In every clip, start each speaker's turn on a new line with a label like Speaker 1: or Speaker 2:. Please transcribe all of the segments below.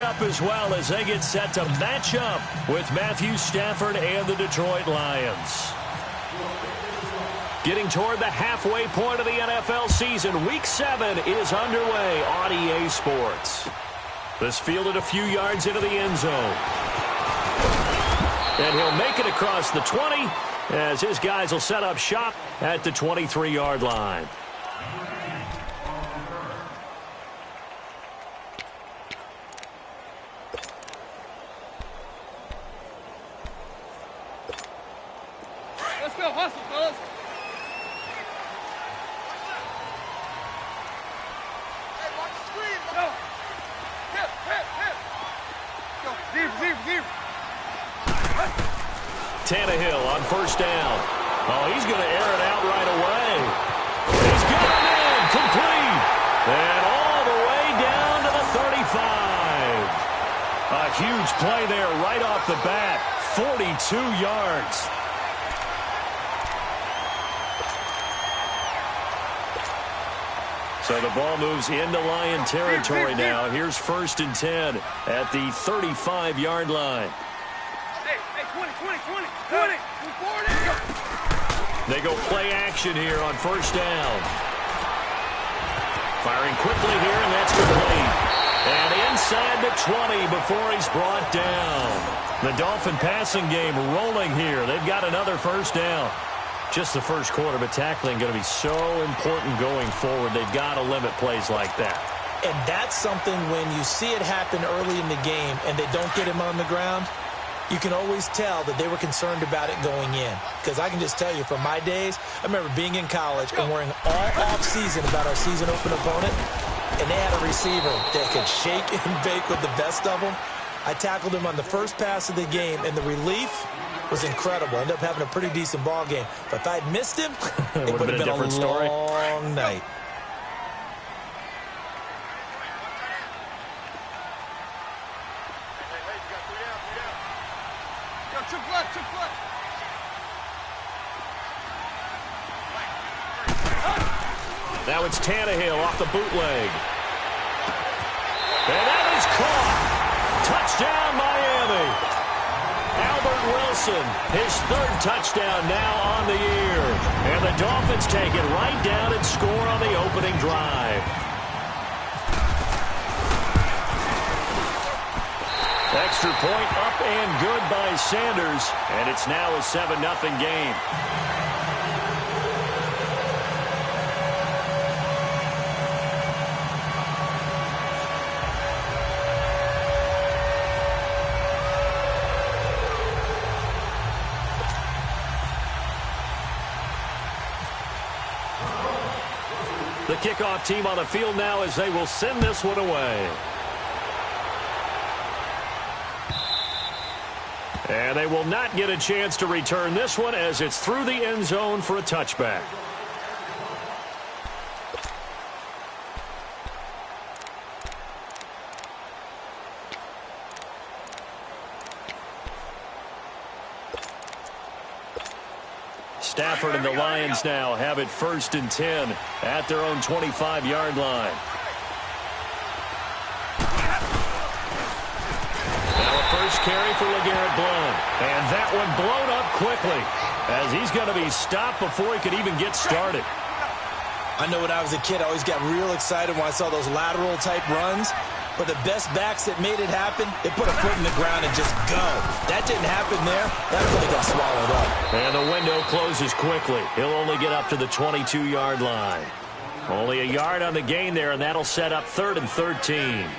Speaker 1: Up as well as they get set to match up with Matthew Stafford and the Detroit Lions. Getting toward the halfway point of the NFL season, Week 7 is underway on EA Sports. This fielded a few yards into the end zone. And he'll make it across the 20 as his guys will set up shop at the 23-yard line.
Speaker 2: Let's go, hustle, fellas. Hey, watch the screen. Go. Hip. Go, deep.
Speaker 1: Tannehill on first down. Oh, he's going to air it out right away. He's got it in, complete. And all the way down to the 35. A huge play there right off the bat. 42 yards. So the ball moves into Lion territory now. Here's 1st and 10 at the 35-yard line.
Speaker 2: Hey, 20.
Speaker 1: They go play action here on first down. Firing quickly here, and that's complete. And inside the 20 before he's brought down. The Dolphin passing game rolling here. They've got another first down. Just the first quarter, but tackling going to be so important going forward. They've got to limit plays like that.
Speaker 3: And that's something when you see it happen early in the game and they don't get him on the ground, you can always tell that they were concerned about it going in. Because I can just tell you from my days, I remember being in college and worrying all off-season about our season open opponent, and they had a receiver that could shake and bake with the best of them. I tackled him on the first pass of the game, and the relief was incredible. Ended up having a pretty decent ball game. But if I'd missed him, it would have been a
Speaker 1: different story.
Speaker 3: Long night.
Speaker 1: Now it's Tannehill off the bootleg. And that is caught. Touchdown, Miami. Albert Wilson, his 3rd touchdown now on the year. And the Dolphins take it right down and score on the opening drive. Extra point up and good by Sanders. And it's now a 7-0 game. The kickoff team on the field now as they will send this one away. And they will not get a chance to return this one as it's through the end zone for a touchback. Stafford and the Lions now have it 1st and 10 at their own 25-yard line. Now a first carry for LeGarrette Blount. And that one blown up quickly as he's going to be stopped before he could even get started.
Speaker 3: I know when I was a kid, I always got real excited when I saw those lateral-type runs. But the best backs that made it happen, they put a foot in the ground and just go. That didn't happen there. That really got swallowed up.
Speaker 1: And the window closes quickly. He'll only get up to the 22-yard line. Only a yard on the gain there, and that'll set up 3rd and 13.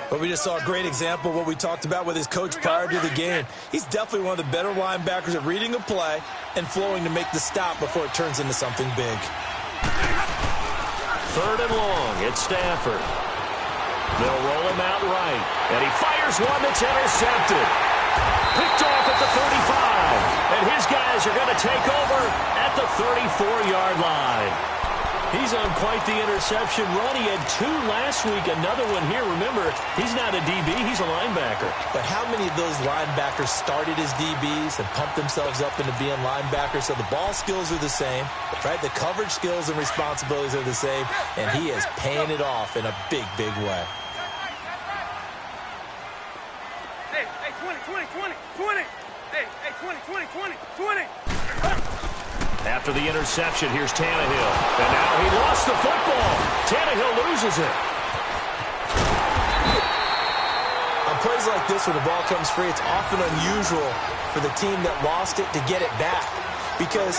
Speaker 3: But we just saw a great example of what we talked about with his coach prior to the game. He's definitely one of the better linebackers at reading a play and flowing to make the stop before it turns into something big.
Speaker 1: 3rd and long. It's Stafford. They'll roll him out right. And he fires one that's intercepted. Picked off at the 35. And his guys are going to take over at the 34-yard line. He's on quite the interception run. He had 2 last week, another one here. Remember, he's not a DB, he's a linebacker.
Speaker 3: But how many of those linebackers started as DBs and pumped themselves up into being linebackers? So the ball skills are the same, right? The coverage skills and responsibilities are the same, and he is paying it off in a big, big way.
Speaker 2: Hey, 20, 20, 20, 20. Hey, 20, 20, 20, 20.
Speaker 1: After the interception, here's Tannehill. And now he lost the football. Tannehill loses it.
Speaker 3: On plays like this where the ball comes free, it's often unusual for the team that lost it to get it back. Because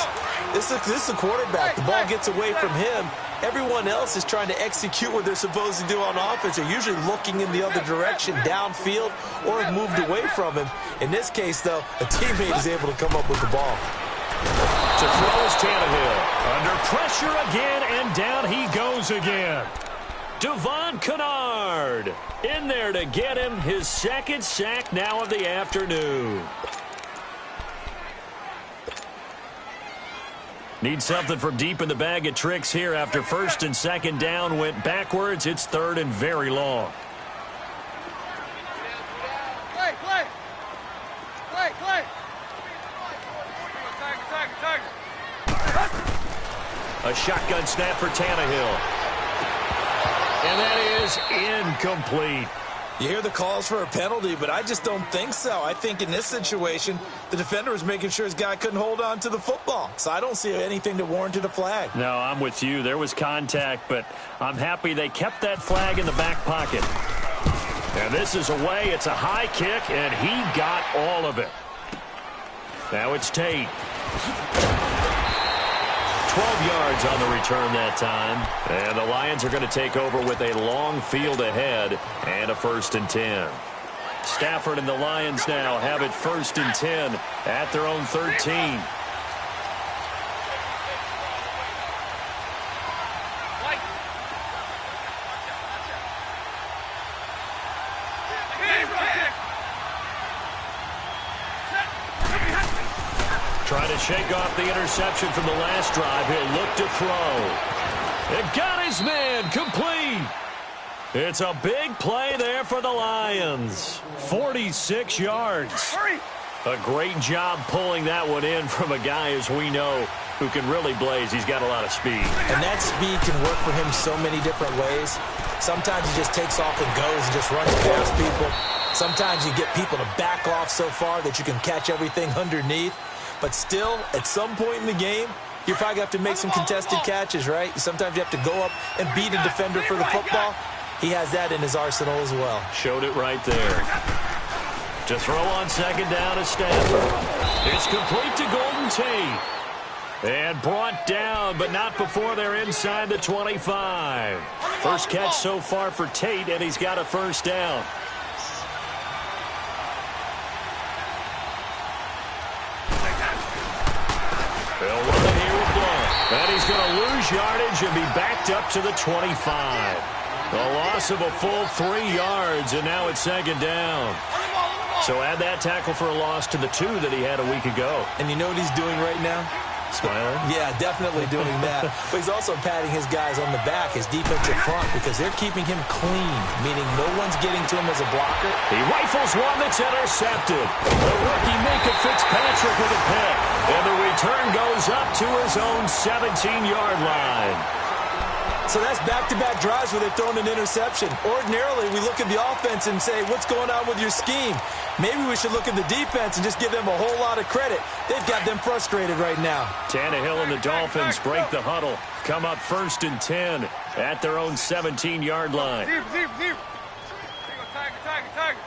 Speaker 3: this is the quarterback. The ball gets away from him. Everyone else is trying to execute what they're supposed to do on offense. They're usually looking in the other direction, downfield, or have moved away from him. In this case, though, a teammate is able to come up with the ball.
Speaker 1: To throw is Tannehill. Under pressure again, and down he goes again. Devon Kennard in there to get him his second sack now of the afternoon. Need something from deep in the bag of tricks here after first and second down went backwards. It's third and very long.
Speaker 2: Play. Target.
Speaker 1: A shotgun snap for Tannehill. And that is incomplete.
Speaker 3: You hear the calls for a penalty, but I just don't think so. I think in this situation, the defender was making sure his guy couldn't hold on to the football. So I don't see anything that warranted a flag.
Speaker 1: No, I'm with you. There was contact, but I'm happy they kept that flag in the back pocket. And this is away. It's a high kick, and he got all of it. Now it's Tate. 12 yards on the return that time. And the Lions are going to take over with a long field ahead and a 1st and 10. Stafford and the Lions now have it 1st and 10 at their own 13. Trying to shake off the interception from the last drive. He'll look to throw. It got his man complete. It's a big play there for the Lions. 46 yards. A great job pulling that one in from a guy, as we know, who can really blaze. He's got a lot of speed.
Speaker 3: And that speed can work for him so many different ways. Sometimes he just takes off and goes and just runs past people. Sometimes you get people to back off so far that you can catch everything underneath. But still, at some point in the game, you probably have to make some contested catches, right? Sometimes you have to go up and beat a defender for the football. He has that in his arsenal as well.
Speaker 1: Showed it right there. To throw on second down is Stafford. It's complete to Golden Tate. And brought down, but not before they're inside the 25. First catch so far for Tate, and he's got a first down. They'll run it here with Blunt. And he's going to lose yardage and be backed up to the 25. A loss of a full 3 yards, and now it's second down. So add that tackle for a loss to the 2 that he had a week ago.
Speaker 3: And you know what he's doing right now?
Speaker 1: Smiling?
Speaker 3: Yeah, definitely doing that. But he's also patting his guys on the back, his defensive front, because they're keeping him clean, meaning no one's getting to him as a blocker.
Speaker 1: He rifles one that's intercepted. The rookie Minka Fitzpatrick with a pick. And the return goes up to his own 17-yard line.
Speaker 3: So that's back-to-back drives where they've thrown an interception. Ordinarily, we look at the offense and say, what's going on with your scheme? Maybe we should look at the defense and just give them a whole lot of credit. They've got them frustrated right now.
Speaker 1: Tannehill and the Dolphins break the huddle. Come up 1st and 10 at their own 17-yard line.
Speaker 2: Zero. Target.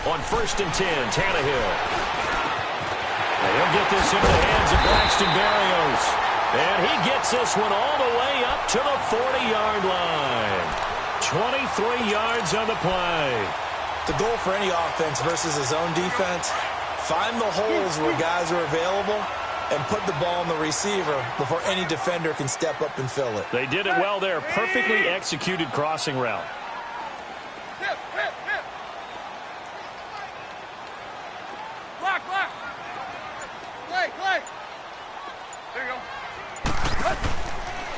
Speaker 1: On 1st and 10, Tannehill. And he'll get this into the hands of Braxton Berrios. And he gets this one all the way up to the 40-yard line. 23 yards on the play.
Speaker 3: The goal for any offense versus his own defense, find the holes where guys are available and put the ball on the receiver before any defender can step up and fill it.
Speaker 1: They did it well there. Perfectly executed crossing route.
Speaker 2: Hip. Block. Play. There you go.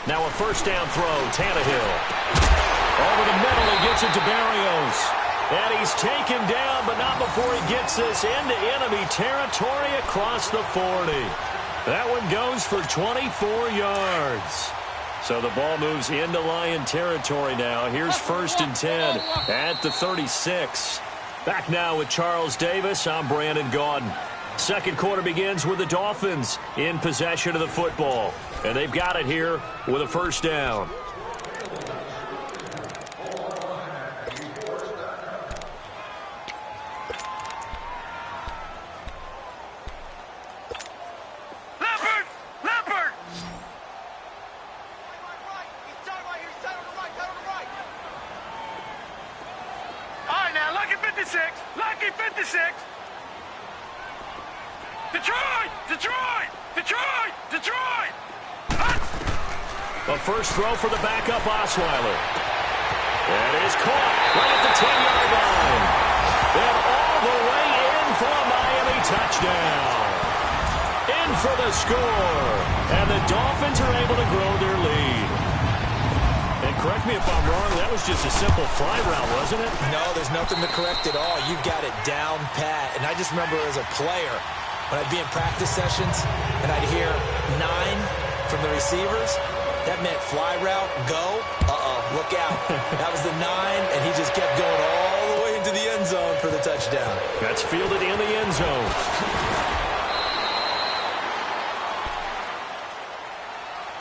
Speaker 1: Now a first down throw, Tannehill. Over the middle, he gets it to Berrios. And he's taken down, but not before he gets this into enemy territory across the 40. That one goes for 24 yards. So the ball moves into Lion territory now. Here's 1st and 10 at the 36. Back now with Charles Davis. I'm Brandon Gaudin. Second quarter begins with the Dolphins in possession of the football. And they've got it here with a first down.
Speaker 2: Lucky 56! Detroit! Detroit! Detroit! Detroit!
Speaker 1: A first throw for the backup Osweiler. That is caught right at the 10-yard line. And all the way in for a Miami touchdown. In for the score. And the Dolphins are able to grow their lead. And correct me if I'm wrong, that was just a simple fly route, wasn't it?
Speaker 3: No, there's nothing to correct at all. You've got it down pat. And I just remember as a player, when I'd be in practice sessions and I'd hear 9 from the receivers, that meant fly route, go, look out. That was the 9, and he just kept going all the way into the end zone for the touchdown.
Speaker 1: That's fielded in the end zone.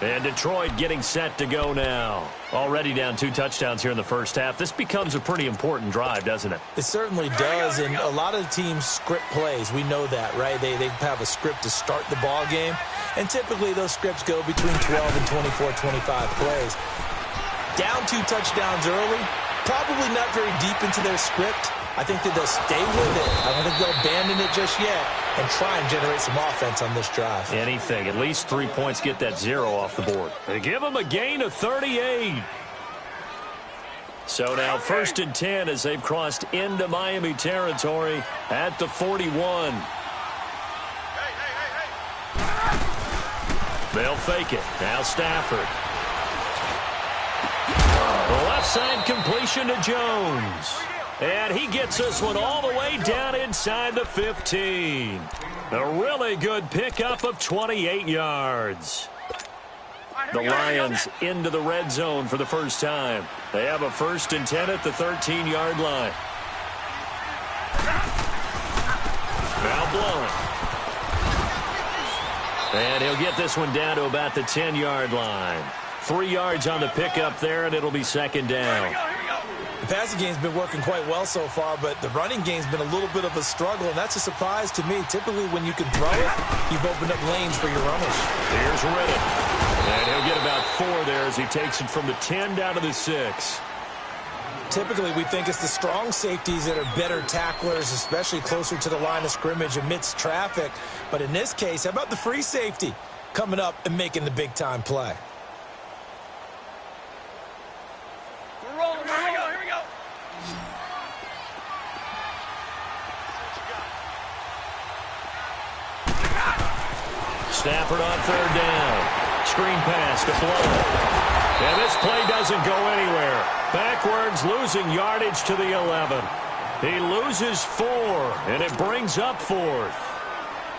Speaker 1: And Detroit getting set to go now. Already down 2 touchdowns here in the first half. This becomes a pretty important drive, doesn't it?
Speaker 3: It certainly does, and a lot of the teams script plays. We know that, right? They have a script to start the ball game, and typically those scripts go between 12 and 24, 25 plays. Down 2 touchdowns early, probably not very deep into their script. I think that they'll stay with it. I don't think they'll abandon it just yet and try and generate some offense on this drive.
Speaker 1: Anything. At least 3 points, get that 0 off the board. They give them a gain of 38. So now 1st and 10 as they've crossed into Miami territory at the 41. They'll fake it. Now Stafford. The left side completion to Jones. And he gets this one all the way down inside the 15. A really good pickup of 28 yards. The Lions into the red zone for the first time. They have a 1st and 10 at the 13-yard line. Now blowing. And he'll get this one down to about the 10-yard line. 3 yards on the pickup there, and it'll be 2nd down.
Speaker 3: The passing game's been working quite well so far, but the running game's been a little bit of a struggle, and that's a surprise to me. Typically, when you can throw it, you've opened up lanes for your runners.
Speaker 1: Here's Riddick. And he'll get about 4 there as he takes it from the 10 down to the 6.
Speaker 3: Typically, we think it's the strong safeties that are better tacklers, especially closer to the line of scrimmage amidst traffic. But in this case, how about the free safety coming up and making the big-time play?
Speaker 1: Stafford on 3rd down. Screen pass to Floyd. And this play doesn't go anywhere. Backwards, losing yardage to the 11. He loses 4, and it brings up 4th.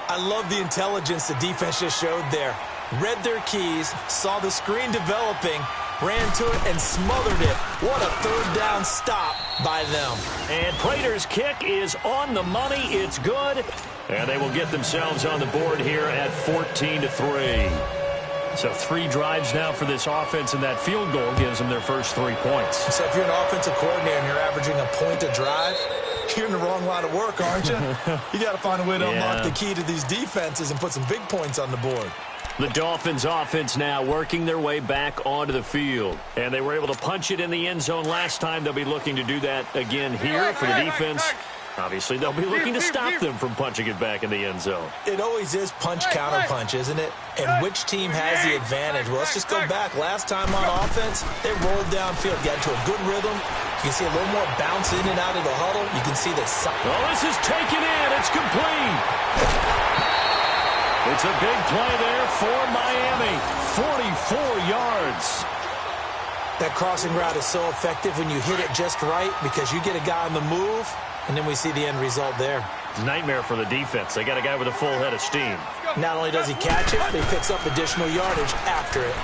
Speaker 3: I love the intelligence the defense just showed there. Read their keys, saw the screen developing, ran to it, and smothered it. What a 3rd down stop by them.
Speaker 1: And Prater's kick is on the money. It's good. And they will get themselves on the board here at 14-3. So 3 drives now for this offense, and that field goal gives them their first 3 points.
Speaker 3: So if you're an offensive coordinator and you're averaging a point a drive, you're in the wrong line of work, aren't you? You got to find a way to unlock the key to these defenses and put some big points on the board.
Speaker 1: The Dolphins offense now working their way back onto the field. And they were able to punch it in the end zone last time. They'll be looking to do that again here for the defense. Obviously, they'll be looking to stop them from punching it back in the end zone.
Speaker 3: It always is punch-counter-punch, isn't it? And which team has the advantage? Well, let's just go back. Last time on offense, they rolled downfield, got into a good rhythm. You can see a little more bounce in and out of the huddle. You can see that.
Speaker 1: Oh, this is taken in. It's complete. It's a big play there for Miami. 44 yards.
Speaker 3: That crossing route is so effective when you hit it just right because you get a guy on the move, and then we see the end result there.
Speaker 1: It's a nightmare for the defense. They got a guy with a full head of steam.
Speaker 3: Not only does he catch it, but he picks up additional yardage after it.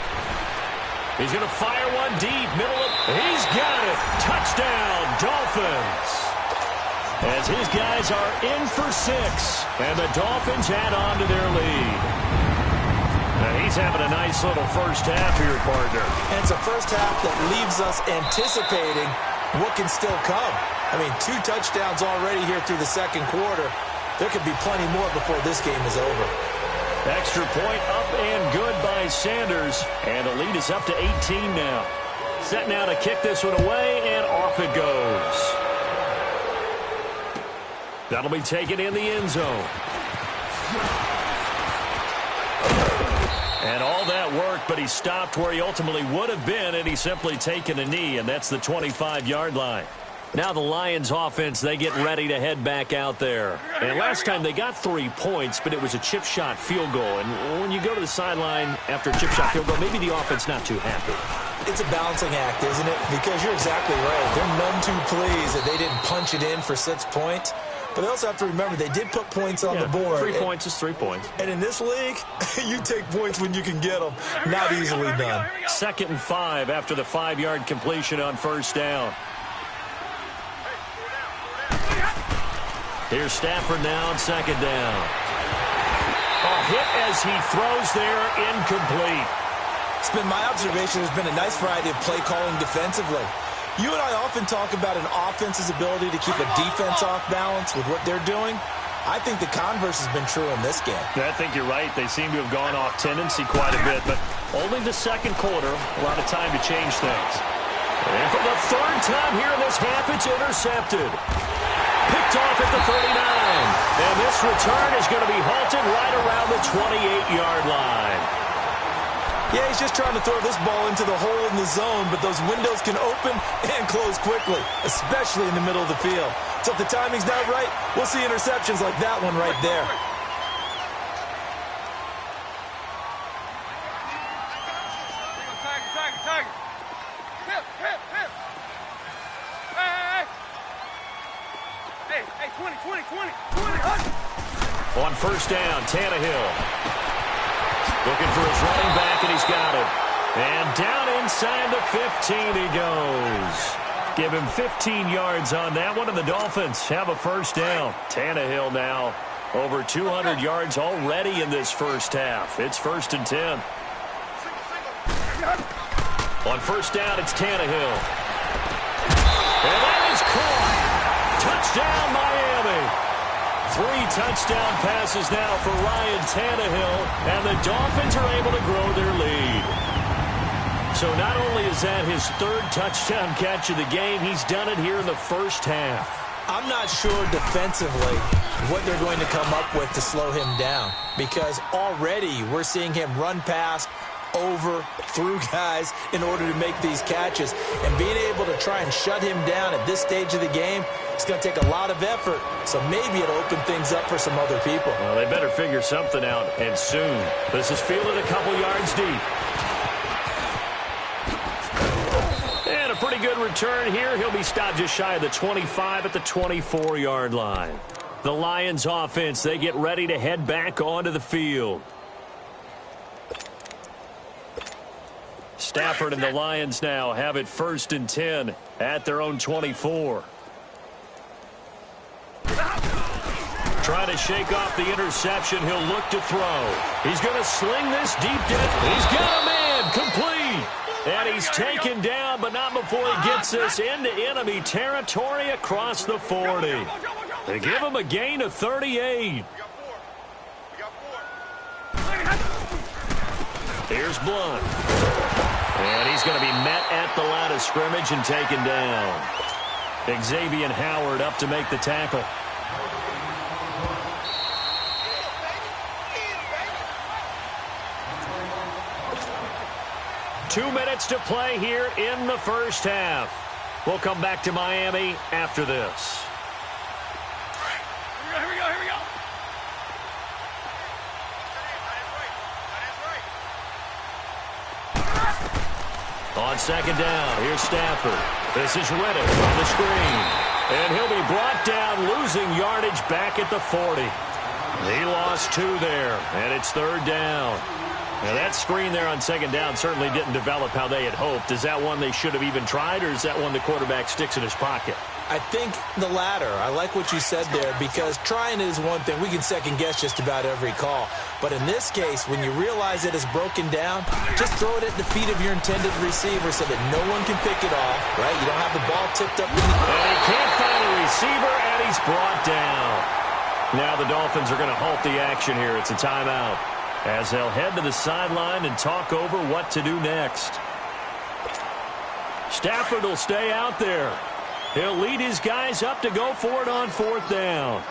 Speaker 1: He's going to fire one deep, middle of. He's got it. Touchdown, Dolphins. as his guys are in for 6. And the Dolphins add on to their lead. And he's having a nice little first half here, partner.
Speaker 3: And it's a first half that leaves us anticipating what can still come. I mean, 2 touchdowns already here through the second quarter. There could be plenty more before this game is over.
Speaker 1: Extra point up and good by Sanders. And the lead is up to 18 now. Set now to kick this one away, and off it goes. That'll be taken in the end zone. And all that work, but he stopped where he ultimately would have been, and he's simply taken a knee, and that's the 25-yard line. Now the Lions offense, they get ready to head back out there. And last time they got 3 points, but it was a chip shot field goal. And when you go to the sideline after a chip shot field goal, maybe the offense not too happy.
Speaker 3: It's a balancing act, isn't it? Because you're exactly right. They're none too pleased that they didn't punch it in for 6 points. But they also have to remember they did put points on the board.
Speaker 1: 3 points is 3 points.
Speaker 3: And in this league, you take points when you can get them. Not easily done.
Speaker 1: 2nd and 5 after the 5-yard completion on first down. Here's Stafford now on 2nd down. A hit as he throws there, incomplete.
Speaker 3: It's been my observation there's been a nice variety of play calling defensively. You and I often talk about an offense's ability to keep a defense off balance with what they're doing. I think the converse has been true in this game.
Speaker 1: I think you're right. They seem to have gone off tendency quite a bit, but only the second quarter, a lot of time to change things. And for the 3rd time here in this half, it's intercepted. Picked off at the 39. And this return is going to be halted right around the 28-yard line.
Speaker 3: Yeah, he's just trying to throw this ball into the hole in the zone, but those windows can open and close quickly, especially in the middle of the field. So if the timing's not right, we'll see interceptions like that one right there.
Speaker 2: Tiger. Hip. Hey, 20.
Speaker 1: On first down, Tannehill. Looking for his running back, and he's got it. And down inside the 15 he goes. Give him 15 yards on that one, and the Dolphins have a first down. Tannehill now over 200 yards already in this first half. It's 1st and 10. On first down, it's Tannehill. And that is caught. Touchdown, Miami. 3 touchdown passes now for Ryan Tannehill, and the Dolphins are able to grow their lead. So not only is that his 3rd touchdown catch of the game, he's done it here in the first half.
Speaker 3: I'm not sure defensively what they're going to come up with to slow him down, because already we're seeing him run past, over, through guys in order to make these catches. And being able to try and shut him down at this stage of the game, it's going to take a lot of effort. So maybe it'll open things up for some other people.
Speaker 1: Well, they better figure something out, and soon. This is fielded a couple yards deep. And a pretty good return here. He'll be stopped just shy of the 25 at the 24-yard line. The Lions offense, they get ready to head back onto the field. Stafford and the Lions now have it 1st and 10 at their own 24. Trying to shake off the interception. He'll look to throw. He's going to sling this deep down. He's got a man complete. And he's taken down, but not before he gets this into enemy territory across the 40. They give him a gain of 38. Here's Blunt. And he's going to be met at the line of scrimmage and taken down. Xavier Howard up to make the tackle. Two minutes to play here in the first half. We'll come back to Miami after this.
Speaker 2: Here we go.
Speaker 1: On second down, here's Stafford. This is Reddick on the screen. And he'll be brought down, losing yardage back at the 40. He lost 2 there, and it's 3rd down. Now, that screen there on second down certainly didn't develop how they had hoped. Is that one they should have even tried, or is that one the quarterback sticks in his pocket?
Speaker 3: I think the latter. I like what you said there because trying is one thing. We can second guess just about every call. But in this case, when you realize it is broken down, just throw it at the feet of your intended receiver so that no one can pick it off, right? You don't have the ball tipped up.
Speaker 1: And he can't find a receiver, and he's brought down. Now the Dolphins are going to halt the action here. It's a timeout as they'll head to the sideline and talk over what to do next. Stafford will stay out there. He'll lead his guys up to go for it on 4th down.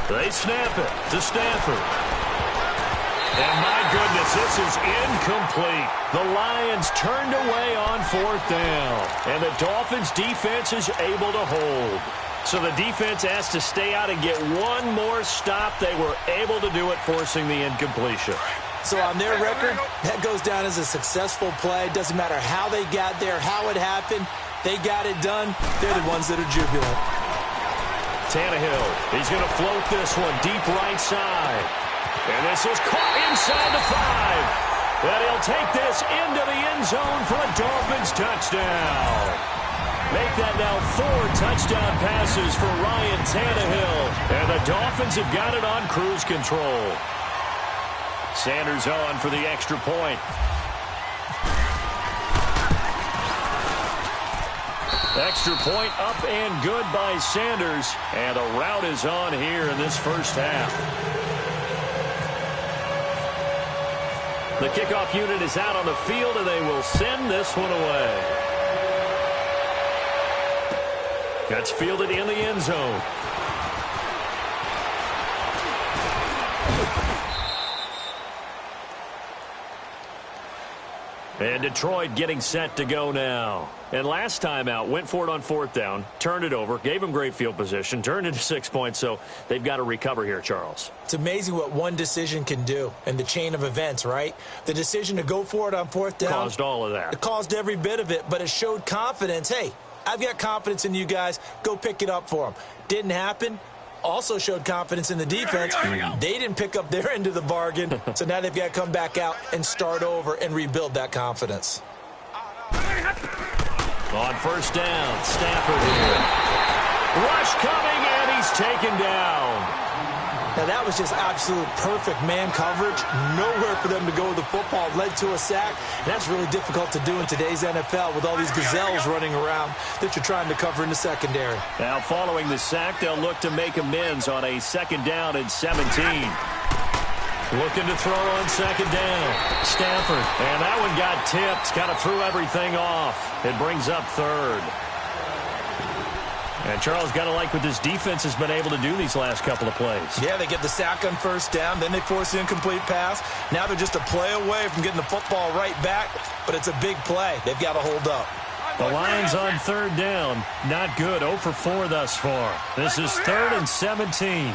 Speaker 1: They snap it to Stafford. And my goodness, this is incomplete. The Lions turned away on 4th down. And the Dolphins defense is able to hold. So the defense has to stay out and get one more stop. They were able to do it, forcing the incompletion.
Speaker 3: So on their record, that goes down as a successful play. Doesn't matter how they got there, how it happened. They got it done. They're the ones that are jubilant.
Speaker 1: Tannehill, he's going to float this one deep right side. And this is caught inside the 5. And he'll take this into the end zone for a Dolphins touchdown. Make that now 4 touchdown passes for Ryan Tannehill. And the Dolphins have got it on cruise control. Sanders on for the extra point. Extra point up and good by Sanders. And the route is on here in this first half. The kickoff unit is out on the field, and they will send this one away. That's fielded in the end zone. And Detroit getting set to go now. And last time out, went for it on 4th down, turned it over, gave them great field position, turned into 6 points, so they've got to recover here, Charles.
Speaker 3: It's amazing what one decision can do in the chain of events, right? The decision to go for it on 4th down.
Speaker 1: Caused all of that.
Speaker 3: It caused every bit of it, but it showed confidence. Hey, I've got confidence in you guys. Go pick it up for them. Didn't happen. Also showed confidence in the defense. They didn't pick up their end of the bargain, so now they've got to come back out and start over and rebuild that confidence.
Speaker 1: On 1st down, Stafford here. Rush coming, and he's taken down.
Speaker 3: Now, that was just absolute perfect man coverage. Nowhere for them to go with the football. Led to a sack. And that's really difficult to do in today's NFL with all these gazelles running around that you're trying to cover in the secondary.
Speaker 1: Now, following the sack, they'll look to make amends on a 2nd down and 17. Looking to throw on 2nd down. Stafford. And that one got tipped. Kind of threw everything off. It brings up 3rd. And Charles, got to like what this defense has been able to do these last couple of plays.
Speaker 3: Yeah, they get the sack on 1st down, then they force the incomplete pass. Now they're just a play away from getting the football right back, but it's a big play. They've got to hold up.
Speaker 1: The Lions on 3rd down. Not good. 0 for 4 thus far. This is 3rd and 17.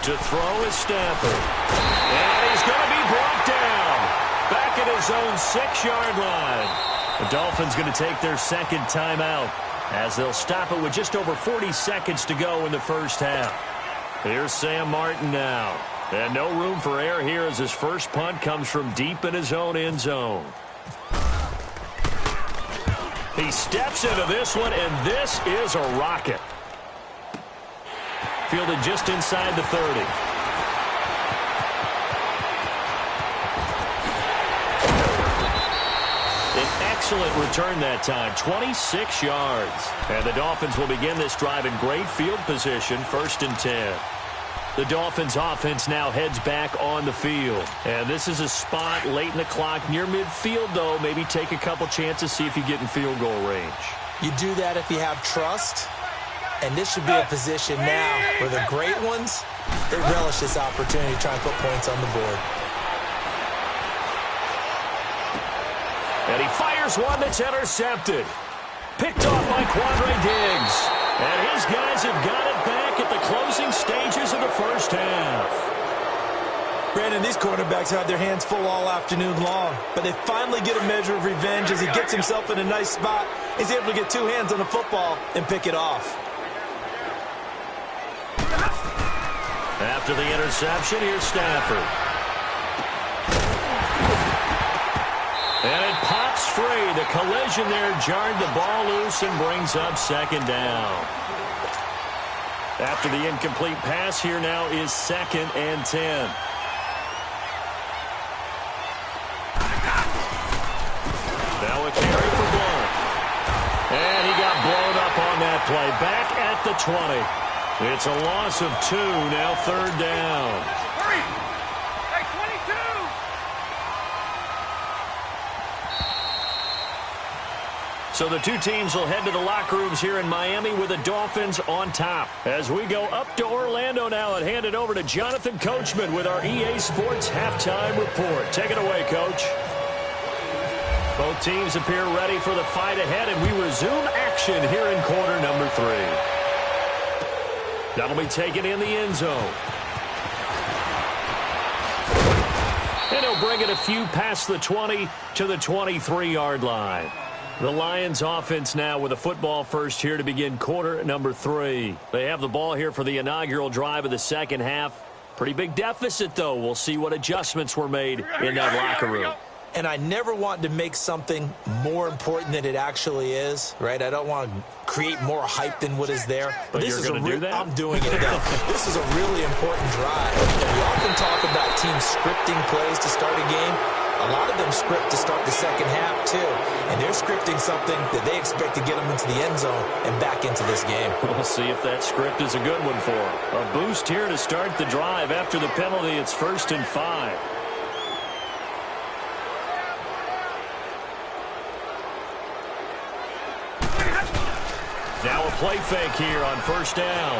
Speaker 1: To throw is Stafford. And he's going to be brought down. Back at his own 6-yard line. The Dolphins going to take their 2nd timeout as they'll stop it with just over 40 seconds to go in the first half. Here's Sam Martin now. And no room for error here as his first punt comes from deep in his own end zone. He steps into this one, and this is a rocket. Fielded just inside the 30. An excellent return that time, 26 yards. And the Dolphins will begin this drive in great field position, 1st and 10. The Dolphins offense now heads back on the field. And this is a spot late in the clock near midfield, though. Maybe take a couple chances, see if you get in field goal range.
Speaker 3: You do that if you have trust. And this should be a position now where the great ones, they relish this opportunity to try and put points on the board.
Speaker 1: And he fires one that's intercepted. Picked off by Quandre Diggs. And his guys have got it back at the closing stages of the first half.
Speaker 3: Brandon, these quarterbacks had their hands full all afternoon long, but they finally get a measure of revenge as he gets himself in a nice spot. He's able to get 2 hands on the football and pick it off.
Speaker 1: After the interception, here's Stafford. And it pops free. The collision there jarred the ball loose and brings up second down. After the incomplete pass, here now is 2nd and 10. Now a carry for Blunt. And he got blown up on that play. Back at the 20. It's a loss of 2, now 3rd down.
Speaker 2: Hurry! Hey, 22!
Speaker 1: So the two teams will head to the locker rooms here in Miami with the Dolphins on top. As we go up to Orlando now and hand it over to Jonathan Coachman with our EA Sports Halftime Report. Take it away, Coach. Both teams appear ready for the fight ahead, and we resume action here in quarter number 3. That'll be taken in the end zone. And he'll bring it a few past the 20 to the 23-yard line. The Lions offense now with a football first here to begin quarter number 3. They have the ball here for the inaugural drive of the second half. Pretty big deficit, though. We'll see what adjustments were made in that locker room.
Speaker 3: And I never want to make something more important than it actually is, right? I don't want to create more hype than what is there.
Speaker 1: But this is going to do that?
Speaker 3: I'm doing it now. This is a really important drive. And we often talk about teams scripting plays to start a game. A lot of them script to start the second half, too. And they're scripting something that they expect to get them into the end zone and back into this game.
Speaker 1: We'll see if that script is a good one for them. A boost here to start the drive. After the penalty, it's 1st and 5. Now a play fake here on 1st down.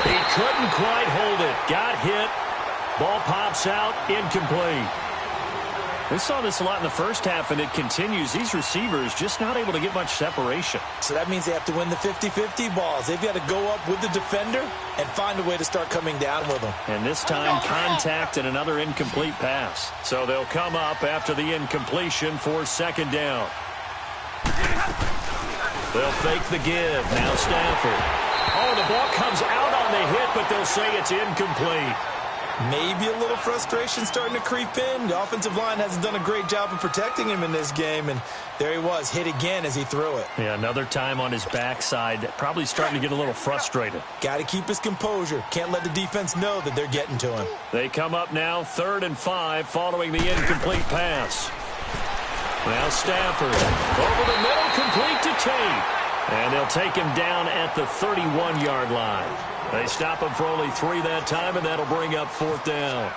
Speaker 1: He couldn't quite hold it. Got hit. Ball pops out, incomplete. We saw this a lot in the first half, and it continues. These receivers just not able to get much separation.
Speaker 3: So that means they have to win the 50-50 balls. They've got to go up with the defender and find a way to start coming down with them.
Speaker 1: And this time, contact and another incomplete pass. So they'll come up after the incompletion for 2nd down. They'll fake the give. Now Stafford. Oh, the ball comes out on the hit, but they'll say it's incomplete.
Speaker 3: Maybe a little frustration starting to creep in. The offensive line hasn't done a great job of protecting him in this game, and there he was, hit again as he threw it.
Speaker 1: Yeah, another time on his backside, probably starting to get a little frustrated.
Speaker 3: Got to keep his composure. Can't let the defense know that they're getting to him.
Speaker 1: They come up now 3rd and 5 following the incomplete pass. Now Stafford over the middle, complete to Tate. And they'll take him down at the 31-yard line. They stop him for only 3 that time, and that'll bring up 4th down.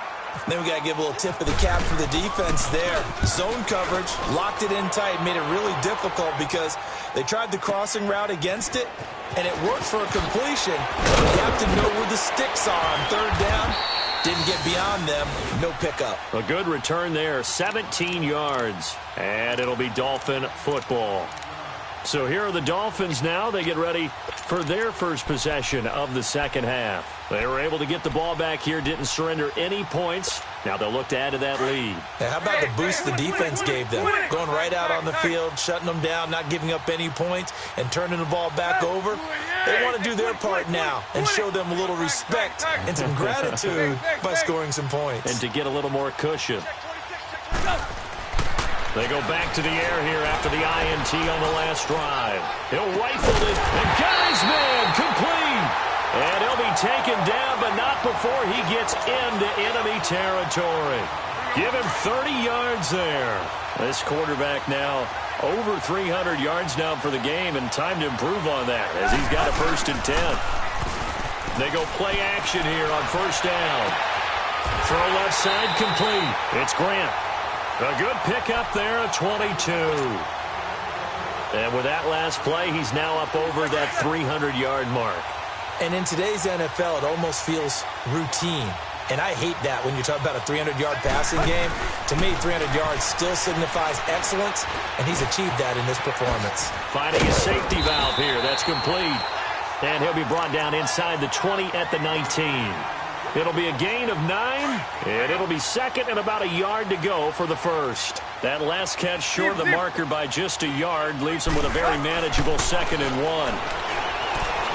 Speaker 3: Then we got to give a little tip of the cap for the defense there. Zone coverage, locked it in tight, made it really difficult because they tried the crossing route against it, and it worked for a completion. But you have to know where the sticks are on 3rd down. Didn't get beyond them. No pickup.
Speaker 1: A good return there, 17 yards. And it'll be Dolphin football. So here are the Dolphins now. They get ready for their first possession of the second half. They were able to get the ball back here, didn't surrender any points. Now they'll look to add to that lead.
Speaker 3: Now, how about the boost the defense gave them? Going right out on the field, shutting them down, not giving up any points, and turning the ball back over. They want to do their part now and show them a little respect and some gratitude by scoring some points.
Speaker 1: And to get a little more cushion. They go back to the air here after the INT on the last drive. He'll rifle it and got his man complete. And he'll be taken down, but not before he gets into enemy territory. Give him 30 yards there. This quarterback now over 300 yards now for the game, and time to improve on that as he's got a 1st and 10. They go play action here on 1st down. Throw left side complete. It's Grant. A good pickup there at 22. And with that last play, he's now up over that 300-yard mark.
Speaker 3: And in today's NFL, it almost feels routine. And I hate that when you talk about a 300-yard passing game. To me, 300 yards still signifies excellence, and he's achieved that in this performance.
Speaker 1: Finding a safety valve here. That's complete. And he'll be brought down inside the 20 at the 19. It'll be a gain of 9, and it'll be 2nd and about a yard to go for the first. That last catch short of the marker by just a yard leaves him with a very manageable 2nd and 1.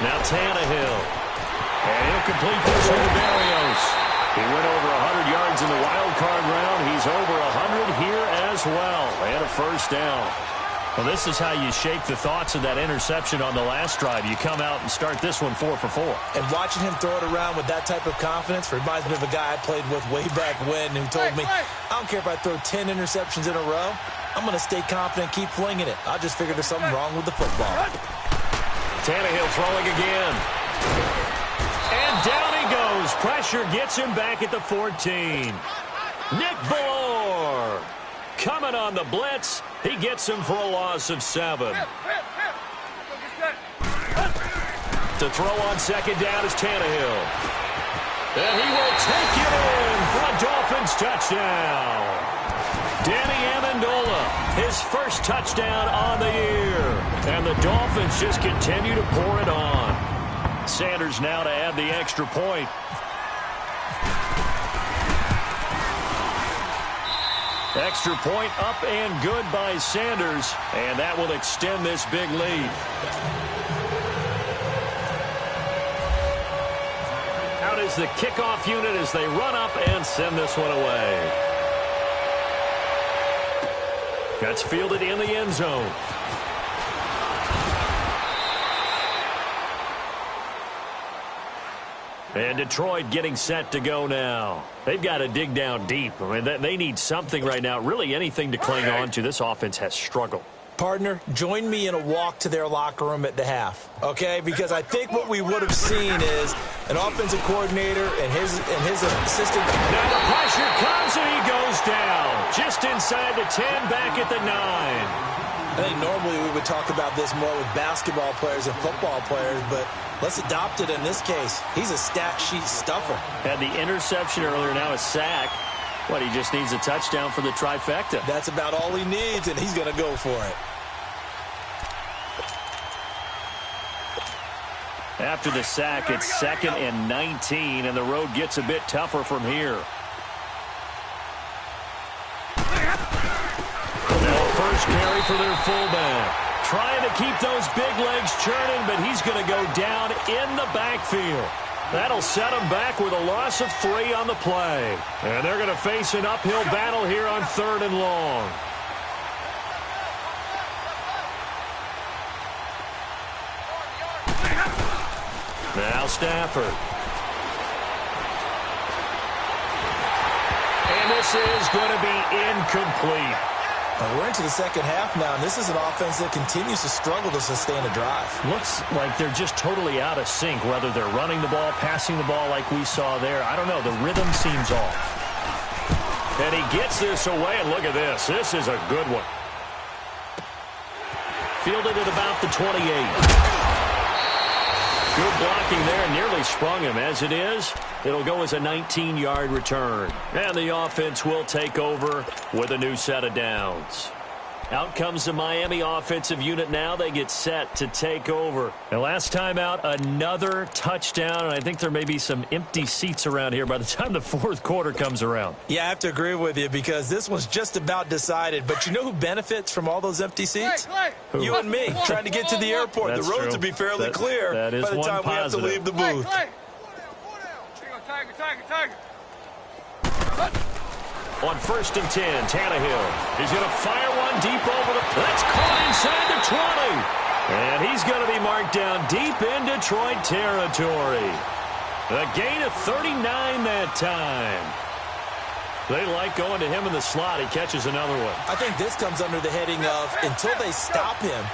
Speaker 1: Now Tannehill. And he'll complete this one to Berrios. He went over 100 yards in the wild card round. He's over 100 here as well. And a first down. Well, this is how you shake the thoughts of that interception on the last drive. You come out and start this one 4 for 4.
Speaker 3: And watching him throw it around with that type of confidence reminds me of a guy I played with way back when who told me, I don't care if I throw 10 interceptions in a row. I'm going to stay confident, keep flinging it. I just figured there's something wrong with the football.
Speaker 1: Tannehill throwing again. And down he goes. Pressure gets him back at the 14. Nick Valor coming on the blitz. He gets him for a loss of 7. To throw on second down is Tannehill. And he will take it in for a Dolphins touchdown. Danny Amendola, his first touchdown on the year. And the Dolphins just continue to pour it on. Sanders now to add the extra point. Extra point up and good by Sanders. And that will extend this big lead. Out is the kickoff unit as they run up and send this one away. That's fielded in the end zone. And Detroit getting set to go now. They've got to dig down deep. I mean, they need something right now, really anything to cling on to. This offense has struggled.
Speaker 3: Partner, join me in a walk to their locker room at the half, okay? Because I think what we would have seen is an offensive coordinator and his assistant.
Speaker 1: Now the pressure comes and he goes down. Just inside the 10, back at the 9.
Speaker 3: I think normally we would talk about this more with basketball players and football players, but let's adopt it in this case. He's a stat sheet stuffer.
Speaker 1: Had the interception earlier, now a sack. What, he just needs a touchdown for the trifecta.
Speaker 3: That's about all he needs, and he's going to go for it.
Speaker 1: After the sack, it's 2nd and 19, and the road gets a bit tougher from here. Now first carry for their fullback. Trying to keep those big legs churning, but he's going to go down in the backfield. That'll set him back with a loss of 3 on the play. And they're going to face an uphill battle here on 3rd and long. Now Stafford. And this is going to be incomplete.
Speaker 3: We're into the second half now, and this is an offense that continues to struggle to sustain a drive.
Speaker 1: Looks like they're just totally out of sync, whether they're running the ball, passing the ball like we saw there. I don't know. The rhythm seems off. And he gets this away, and look at this. This is a good one. Fielded at about the 28. Good blocking there, nearly sprung him. As it is, it'll go as a 19-yard return. And the offense will take over with a new set of downs. Out comes the Miami offensive unit now. They get set to take over. And last time out, another touchdown. And I think there may be some empty seats around here by the time the 4th quarter comes around.
Speaker 3: Yeah, I have to agree with you because this one's just about decided. But you know who benefits from all those empty seats?
Speaker 1: Who?
Speaker 3: You and me, trying to get to the airport.
Speaker 1: That's
Speaker 3: the roads
Speaker 1: true.
Speaker 3: will be fairly clear
Speaker 1: that is
Speaker 3: by the time we have to leave the booth.
Speaker 2: Tiger.
Speaker 1: On 1st and 10, Tannehill. He's going to fire one deep over the... That's caught inside the 20. And he's going to be marked down deep in Detroit territory. A gain of 39 that time. They like going to him in the slot. He catches another one.
Speaker 3: I think this comes under the heading of until they stop him,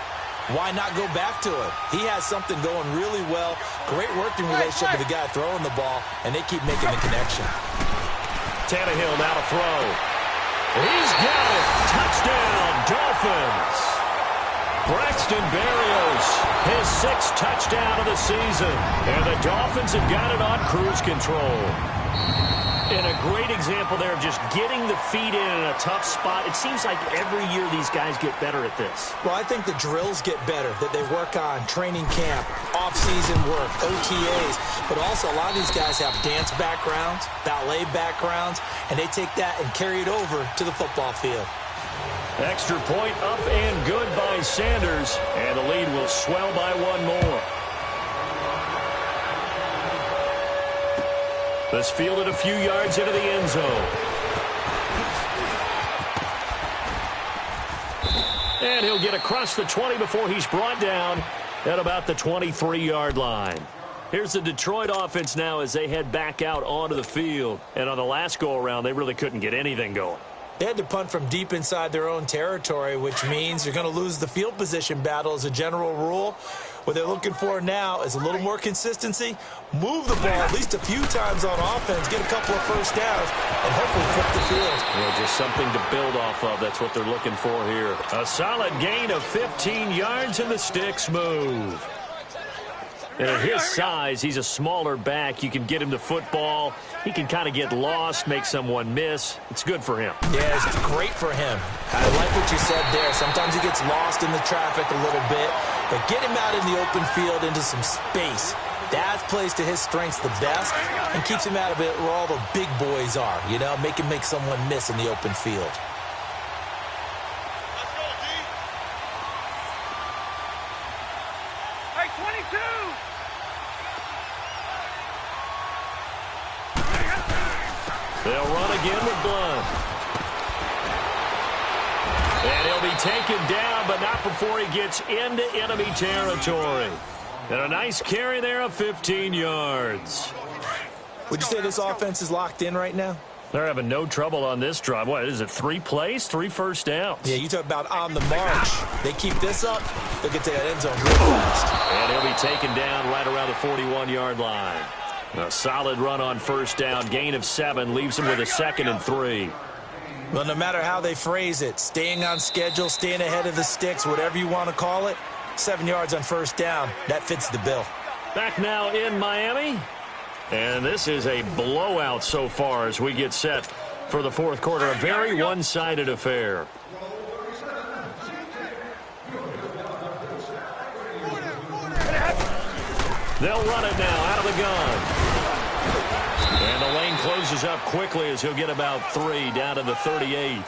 Speaker 3: why not go back to him? He has something going really well. Great working relationship with the guy throwing the ball, and they keep making the connection.
Speaker 1: Tannehill now to throw. He's got it. Touchdown, Dolphins. Braxton Berrios, his 6th touchdown of the season. And the Dolphins have got it on cruise control. And a great example there of just getting the feet in a tough spot. It seems like every year these guys get better at this.
Speaker 3: Well, I think the drills get better that they work on, training camp, off-season work, OTAs. But also a lot of these guys have dance backgrounds, ballet backgrounds, and they take that and carry it over to the football field.
Speaker 1: Extra point up and good by Sanders. And the lead will swell by 1 more. This fielded a few yards into the end zone. And he'll get across the 20 before he's brought down at about the 23-yard line. Here's the Detroit offense now as they head back out onto the field. And on the last go-around, they really couldn't get anything going.
Speaker 3: They had to punt from deep inside their own territory, which means you're going to lose the field position battle as a general rule. What they're looking for now is a little more consistency, move the ball at least a few times on offense, get a couple of first downs, and hopefully flip the field.
Speaker 1: Well, just something to build off of. That's what they're looking for here. A solid gain of 15 yards, and the sticks move. And at his size, he's a smaller back. You can get him the football. He can kind of get lost, make someone miss. It's good for him.
Speaker 3: Yeah, it's great for him. I like what you said there. Sometimes he gets lost in the traffic a little bit, but get him out in the open field into some space. That plays to his strengths the best and keeps him out of it where all the big boys are, you know, make him make someone miss in the open field.
Speaker 2: Hey, 22!
Speaker 1: They'll run again with Blunt. And he'll be taken down, but not before he gets into enemy territory. And a nice carry there of 15 yards.
Speaker 3: Would you say this offense is locked in right now?
Speaker 1: They're having no trouble on this drive. What is it, 3 plays, 3 first downs?
Speaker 3: Yeah, you talk about on the march. They keep this up, they'll get to that end zone real fast.
Speaker 1: And he'll be taken down right around the 41-yard line. A solid run on first down. Gain of 7 leaves him with a 2nd and 3.
Speaker 3: Well, no matter how they phrase it, staying on schedule, staying ahead of the sticks, whatever you want to call it, 7 yards on first down, that fits the bill.
Speaker 1: Back now in Miami. And this is a blowout so far as we get set for the fourth quarter. A very one-sided affair. They'll run it now out of the gun. And the lane closes up quickly as he'll get about 3 down to the 38.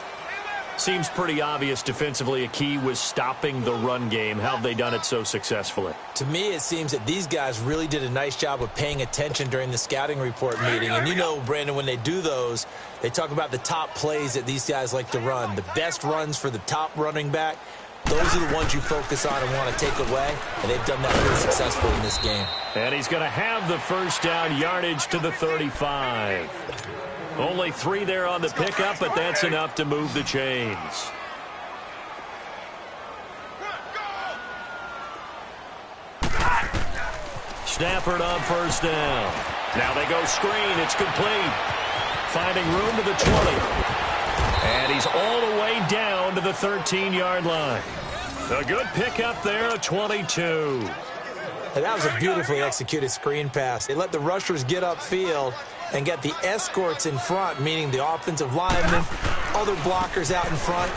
Speaker 1: Seems pretty obvious defensively a key was stopping the run game. How have they done it so successfully?
Speaker 3: To me, it seems that these guys really did a nice job of paying attention during the scouting report meeting. And you know, Brandon, when they do those, they talk about the top plays that these guys like to run. The best runs for the top running back, those are the ones you focus on and want to take away. And they've done that really successfully in this game.
Speaker 1: And he's going to have the first down yardage to the 35. Only 3 there on the pickup, but that's enough to move the chains. Stafford on first down. Now they go screen. It's complete. Finding room to the 20. And he's all the way down to the 13-yard line. A good pickup there, a 22.
Speaker 3: And that was a beautifully executed screen pass. They let the rushers get upfield and get the escorts in front, meaning the offensive linemen, other blockers out in front,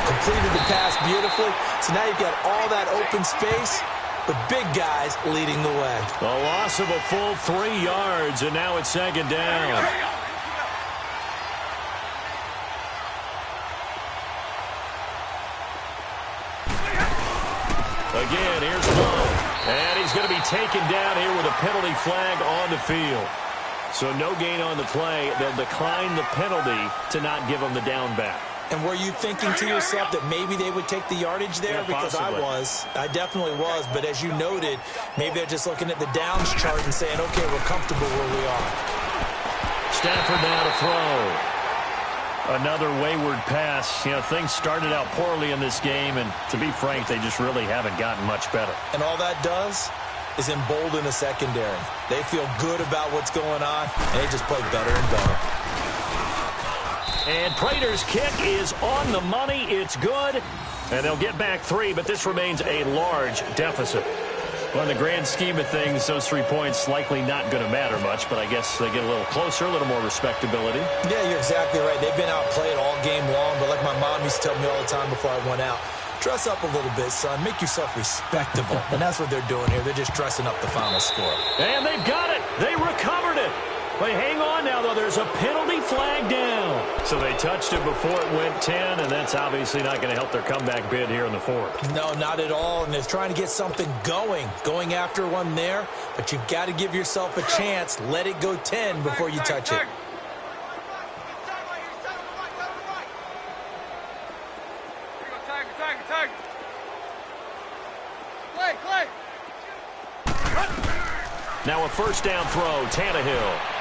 Speaker 3: completed the pass beautifully. So now you've got all that open space, but big guys leading the way.
Speaker 1: A loss of a full 3 yards, and now it's 2nd down. Again, here's Blunt. And he's going to be taken down here with a penalty flag on the field. So no gain on the play. They'll decline the penalty to not give him the down back.
Speaker 3: And were you thinking to yourself that maybe they would take the yardage there?
Speaker 1: Yeah,
Speaker 3: because
Speaker 1: possibly.
Speaker 3: I definitely was. But as you noted, maybe they're just looking at the downs chart and saying, okay, we're comfortable where we are.
Speaker 1: Stafford now to throw. Another wayward pass. You know, things started out poorly in this game, and to be frank, they just really haven't gotten much better.
Speaker 3: And all that does is embolden the secondary. They feel good about what's going on, and they just play better and better.
Speaker 1: And Prater's kick is on the money. It's good. And they'll get back 3, but this remains a large deficit. Well, in the grand scheme of things, those 3 points likely not going to matter much, but I guess they get a little closer, a little more respectability.
Speaker 3: Yeah, you're exactly right. They've been outplayed all game long, but like my mom used to tell me all the time before I went out, dress up a little bit, son. Make yourself respectable. And that's what they're doing here. They're just dressing up the final score.
Speaker 1: And they've got it. They recovered it. Well, hang on now, though. There's a penalty flag down. So they touched it before it went 10, and that's obviously not going to help their comeback bid here in the fourth.
Speaker 3: No, not at all, and they're trying to get something going after one there, but you've got to give yourself a chance. Let it go 10 before you touch it.
Speaker 1: Now a first down throw, Tannehill.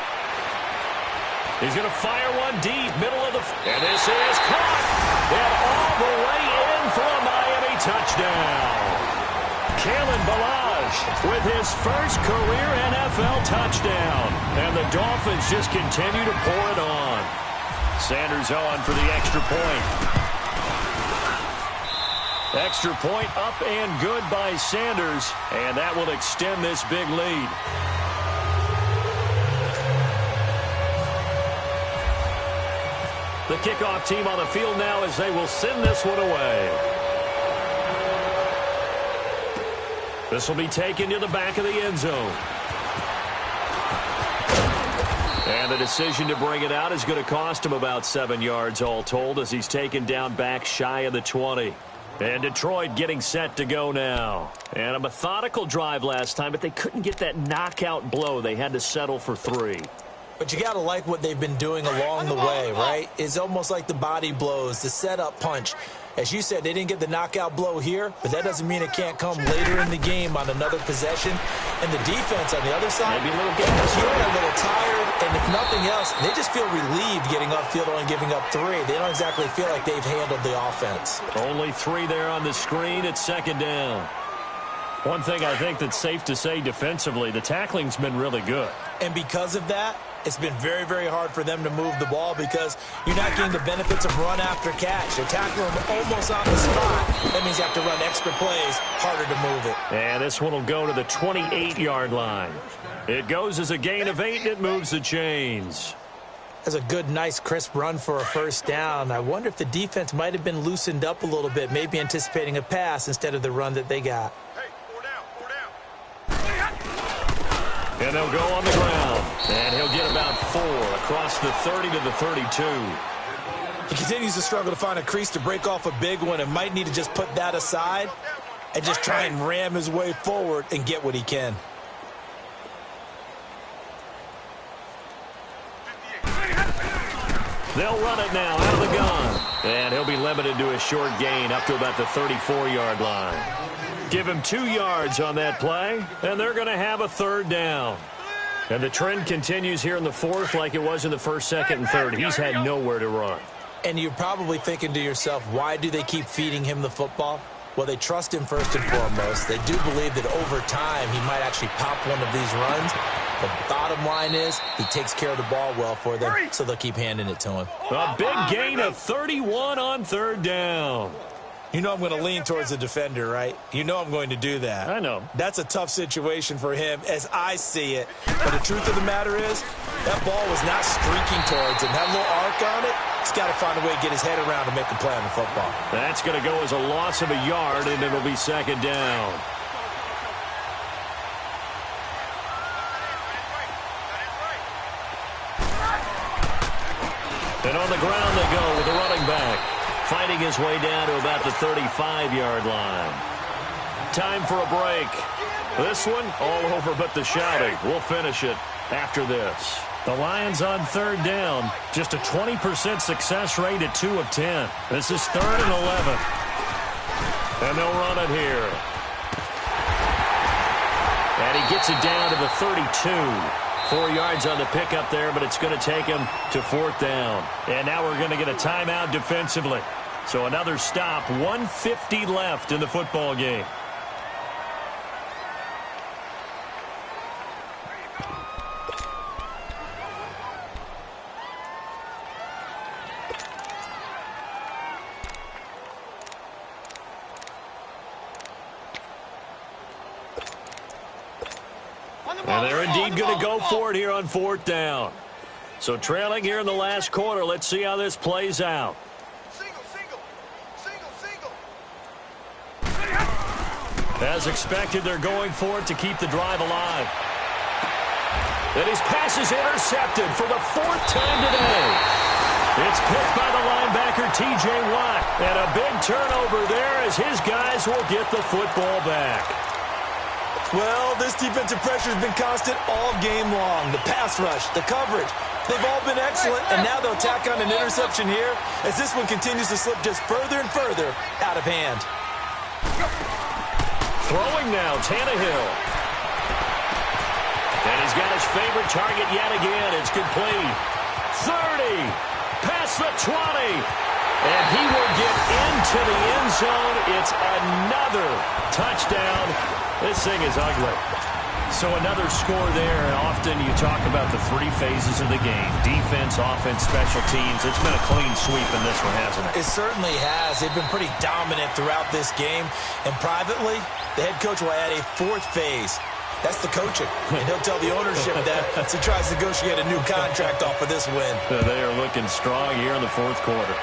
Speaker 1: He's going to fire one deep, middle of the... And this is caught. And all the way in for a Miami touchdown. Kalen Ballage with his first career NFL touchdown. And the Dolphins just continue to pour it on. Sanders on for the extra point. Extra point up and good by Sanders. And that will extend this big lead. The kickoff team on the field now as they will send this one away. This will be taken to the back of the end zone. And the decision to bring it out is going to cost him about 7 yards all told as he's taken down back shy of the 20. And Detroit getting set to go now. And a methodical drive last time, but they couldn't get that knockout blow. They had to settle for 3.
Speaker 3: But you got to like what they've been doing along the way, right? It's almost like the body blows, the setup punch. As you said, they didn't get the knockout blow here, but that doesn't mean it can't come later in the game on another possession. And the defense on the other side,
Speaker 1: maybe a little game,
Speaker 3: a little tired, and if nothing else, they just feel relieved getting upfield and giving up 3. They don't exactly feel like they've handled the offense.
Speaker 1: Only 3 there on the screen at second down. One thing I think that's safe to say defensively, the tackling's been really good.
Speaker 3: And because of that, it's been very, very hard for them to move the ball because you're not getting the benefits of run after catch. They're tackling them almost on the spot. That means you have to run extra plays, harder to move it.
Speaker 1: And this one will go to the 28-yard line. It goes as a gain of 8, and it moves the chains.
Speaker 3: That's a good, nice, crisp run for a first down. I wonder if the defense might have been loosened up a little bit, maybe anticipating a pass instead of the run that they got.
Speaker 1: And they'll go on the ground. And he'll get about 4 across the 30 to the 32.
Speaker 3: He continues to struggle to find a crease to break off a big one and might need to just put that aside and just try and ram his way forward and get what he can.
Speaker 1: They'll run it now out of the gun. And he'll be limited to a short gain up to about the 34-yard line. Give him 2 yards on that play, and they're going to have a third down. And the trend continues here in the fourth like it was in the first, second, and third. He's had nowhere to run.
Speaker 3: And you're probably thinking to yourself, why do they keep feeding him the football? Well, they trust him first and foremost. They do believe that over time he might actually pop one of these runs. The bottom line is he takes care of the ball well for them, so they'll keep handing it to him.
Speaker 1: A big gain of 31 on third down.
Speaker 3: You know I'm going to lean towards the defender, right? You know I'm going to do that.
Speaker 1: I know.
Speaker 3: That's a tough situation for him as I see it. But the truth of the matter is that ball was not streaking towards him. That little arc on it, he's got to find a way to get his head around to make a play on the football.
Speaker 1: That's going to go as a loss of a yard, and it'll be second down. And on the ground they go with the running back, fighting his way down to about the 35-yard line. Time for a break. This one all over but the shouting. We'll finish it after this. The Lions on third down. Just a 20% success rate at 2 of 10. This is 3rd and 11. And they'll run it here. And he gets it down to the 32. 4 yards on the pickup there, but it's going to take him to 4th down. And now we're going to get a timeout defensively. So another stop, 1:50 left in the football game. And they're indeed going to go for it here on 4th down. So trailing here in the last quarter, let's see how this plays out. As expected, they're going for it to keep the drive alive. And his pass is intercepted for the 4th time today. It's picked by the linebacker, T.J. Watt. And a big turnover there as his guys will get the football back.
Speaker 3: Well, this defensive pressure has been constant all game long. The pass rush, the coverage, they've all been excellent, and now they'll tack on an interception here as this one continues to slip just further and further out of hand.
Speaker 1: Throwing now, Tannehill. And he's got his favorite target yet again. It's complete. 30, past the 20. And he will get into the end zone. It's another touchdown. This thing is ugly. So another score there, and often you talk about the 3 phases of the game. Defense, offense, special teams. It's been a clean sweep in this one, hasn't it?
Speaker 3: It certainly has. They've been pretty dominant throughout this game. And privately, the head coach will add a 4th phase. That's the coaching. And he'll tell the ownership that as he tries to negotiate a new contract off of this win.
Speaker 1: They are looking strong here in the 4th quarter.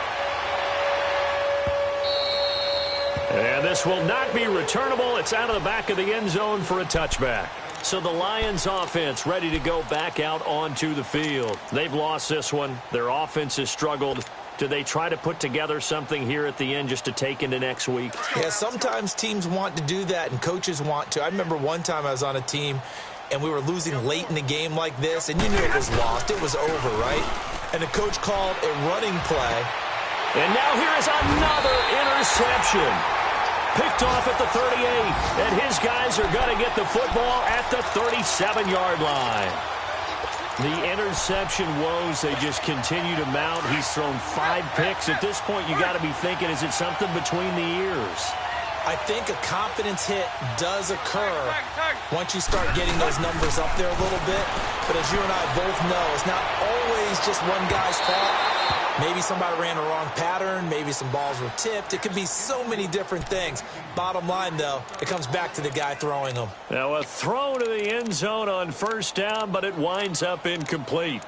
Speaker 1: And this will not be returnable. It's out of the back of the end zone for a touchback. So the Lions offense ready to go back out onto the field. They've lost this one. Their offense has struggled. Do they try to put together something here at the end just to take into next week?
Speaker 3: Yeah, sometimes teams want to do that and coaches want to. I remember one time I was on a team and we were losing late in the game like this, and you knew it was lost. It was over, right? And the coach called a running play.
Speaker 1: And now here is another interception. Picked off at the 38, and his guys are going to get the football at the 37-yard line. The interception woes, they just continue to mount. He's thrown 5 picks. At this point, you got to be thinking, is it something between the ears?
Speaker 3: I think a confidence hit does occur once you start getting those numbers up there a little bit. But as you and I both know, it's not always just one guy's fault. Maybe somebody ran a wrong pattern. Maybe some balls were tipped. It could be so many different things. Bottom line, though, it comes back to the guy throwing them.
Speaker 1: Now a throw to the end zone on 1st down, but it winds up incomplete.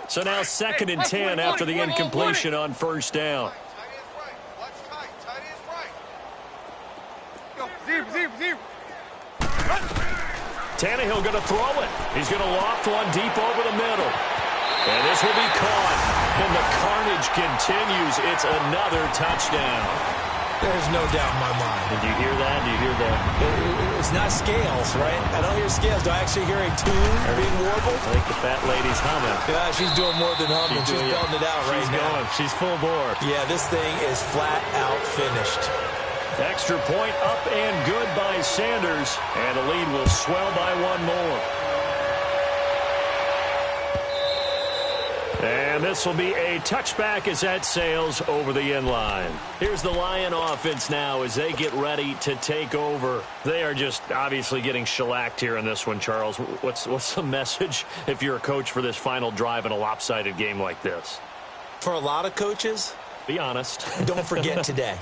Speaker 1: So now 2nd and 10 after the incompletion on 1st down. Tannehill going to throw it. He's going to loft one deep over the middle. And this will be caught. And the carnage continues. It's another touchdown.
Speaker 3: There's no doubt in my mind.
Speaker 1: Did you hear that? Do you hear that?
Speaker 3: It's not scales, right? I don't hear scales. Do I actually hear a tune being warbled?
Speaker 1: I think the fat lady's humming.
Speaker 3: Yeah, she's doing more than humming. She's belting it out right now.
Speaker 1: She's going. She's full bore.
Speaker 3: Yeah, this thing is flat out finished.
Speaker 1: Extra point up and good by Sanders. And the lead will swell by 1 more. And this will be a touchback as that sails over the end line. Here's the Lion offense now as they get ready to take over. They are just obviously getting shellacked here in this one, Charles. What's the message if you're a coach for this final drive in a lopsided game like this?
Speaker 3: For a lot of coaches,
Speaker 1: be honest.
Speaker 3: Don't forget today.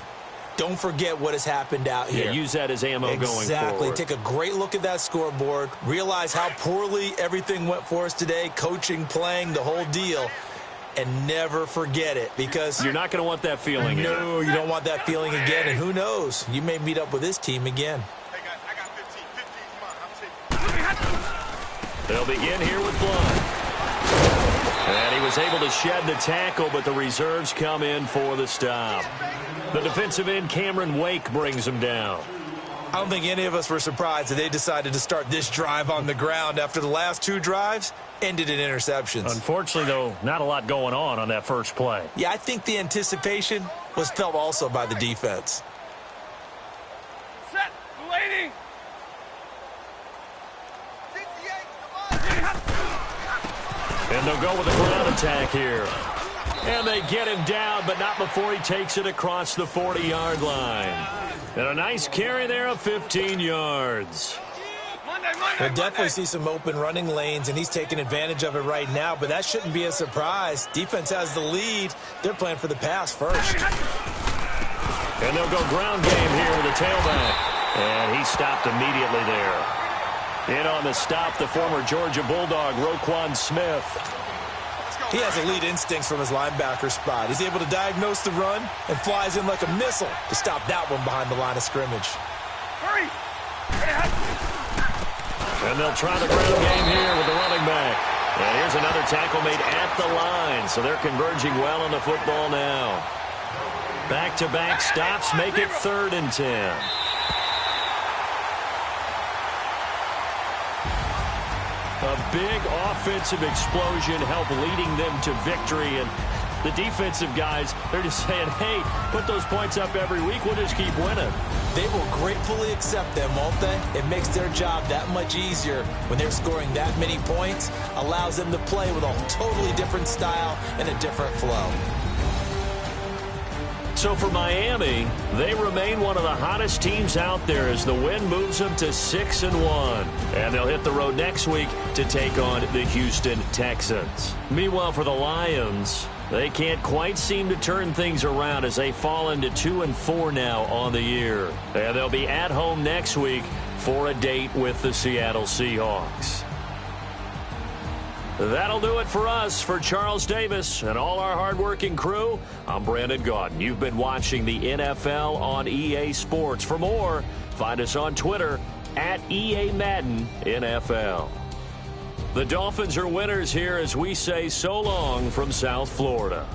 Speaker 3: Don't forget what has happened out here.
Speaker 1: Yeah, use that as ammo going forward.
Speaker 3: Exactly. Take a great look at that scoreboard. Realize how poorly everything went for us today. Coaching, playing, the whole deal. And never forget it, because
Speaker 1: you're not going to want that feeling again.
Speaker 3: No, you don't want that feeling again. And who knows? You may meet up with this team again.
Speaker 2: Hey, guys, I got 15.
Speaker 1: They'll begin here with Blunt. And he was able to shed the tackle, but the reserves come in for the stop. The defensive end, Cameron Wake, brings him down.
Speaker 3: I don't think any of us were surprised that they decided to start this drive on the ground after the last 2 drives ended in interceptions.
Speaker 1: Unfortunately, though, not a lot going on that first play.
Speaker 3: Yeah, I think the anticipation was felt also by the defense.
Speaker 2: Set, waiting.
Speaker 1: And they'll go with a ground attack here. And they get him down, but not before he takes it across the 40-yard line. And a nice carry there of 15 yards.
Speaker 3: We'll definitely see some open running lanes, and he's taking advantage of it right now, but that shouldn't be a surprise. Defense has the lead. They're playing for the pass first.
Speaker 1: And they'll go ground game here with a tailback. And he stopped immediately there. In on the stop, the former Georgia Bulldog, Roquan Smith.
Speaker 2: Let's go.
Speaker 3: He has elite instincts from his linebacker spot. He's able to diagnose the run and flies in like a missile to stop that one behind the line of scrimmage.
Speaker 2: Hurry!
Speaker 1: And they'll try the ground game here with the running back. And here's another tackle made at the line, so they're converging well on the football now. Back-to-back stops make it 3rd and 10. A big offensive explosion helped leading them to victory. And the defensive guys, they're just saying, hey, put those points up every week. We'll just keep winning.
Speaker 3: They will gratefully accept them, won't they? It makes their job that much easier when they're scoring that many points. Allows them to play with a totally different style and a different flow.
Speaker 1: So for Miami, they remain one of the hottest teams out there as the win moves them to 6-1. And they'll hit the road next week to take on the Houston Texans. Meanwhile, for the Lions, they can't quite seem to turn things around as they fall into 2-4 now on the year. And they'll be at home next week for a date with the Seattle Seahawks. That'll do it for us. For Charles Davis and all our hardworking crew, I'm Brandon Gaudin. You've been watching the NFL on EA Sports. For more, find us on Twitter at EA Madden NFL. The Dolphins are winners here as we say so long from South Florida.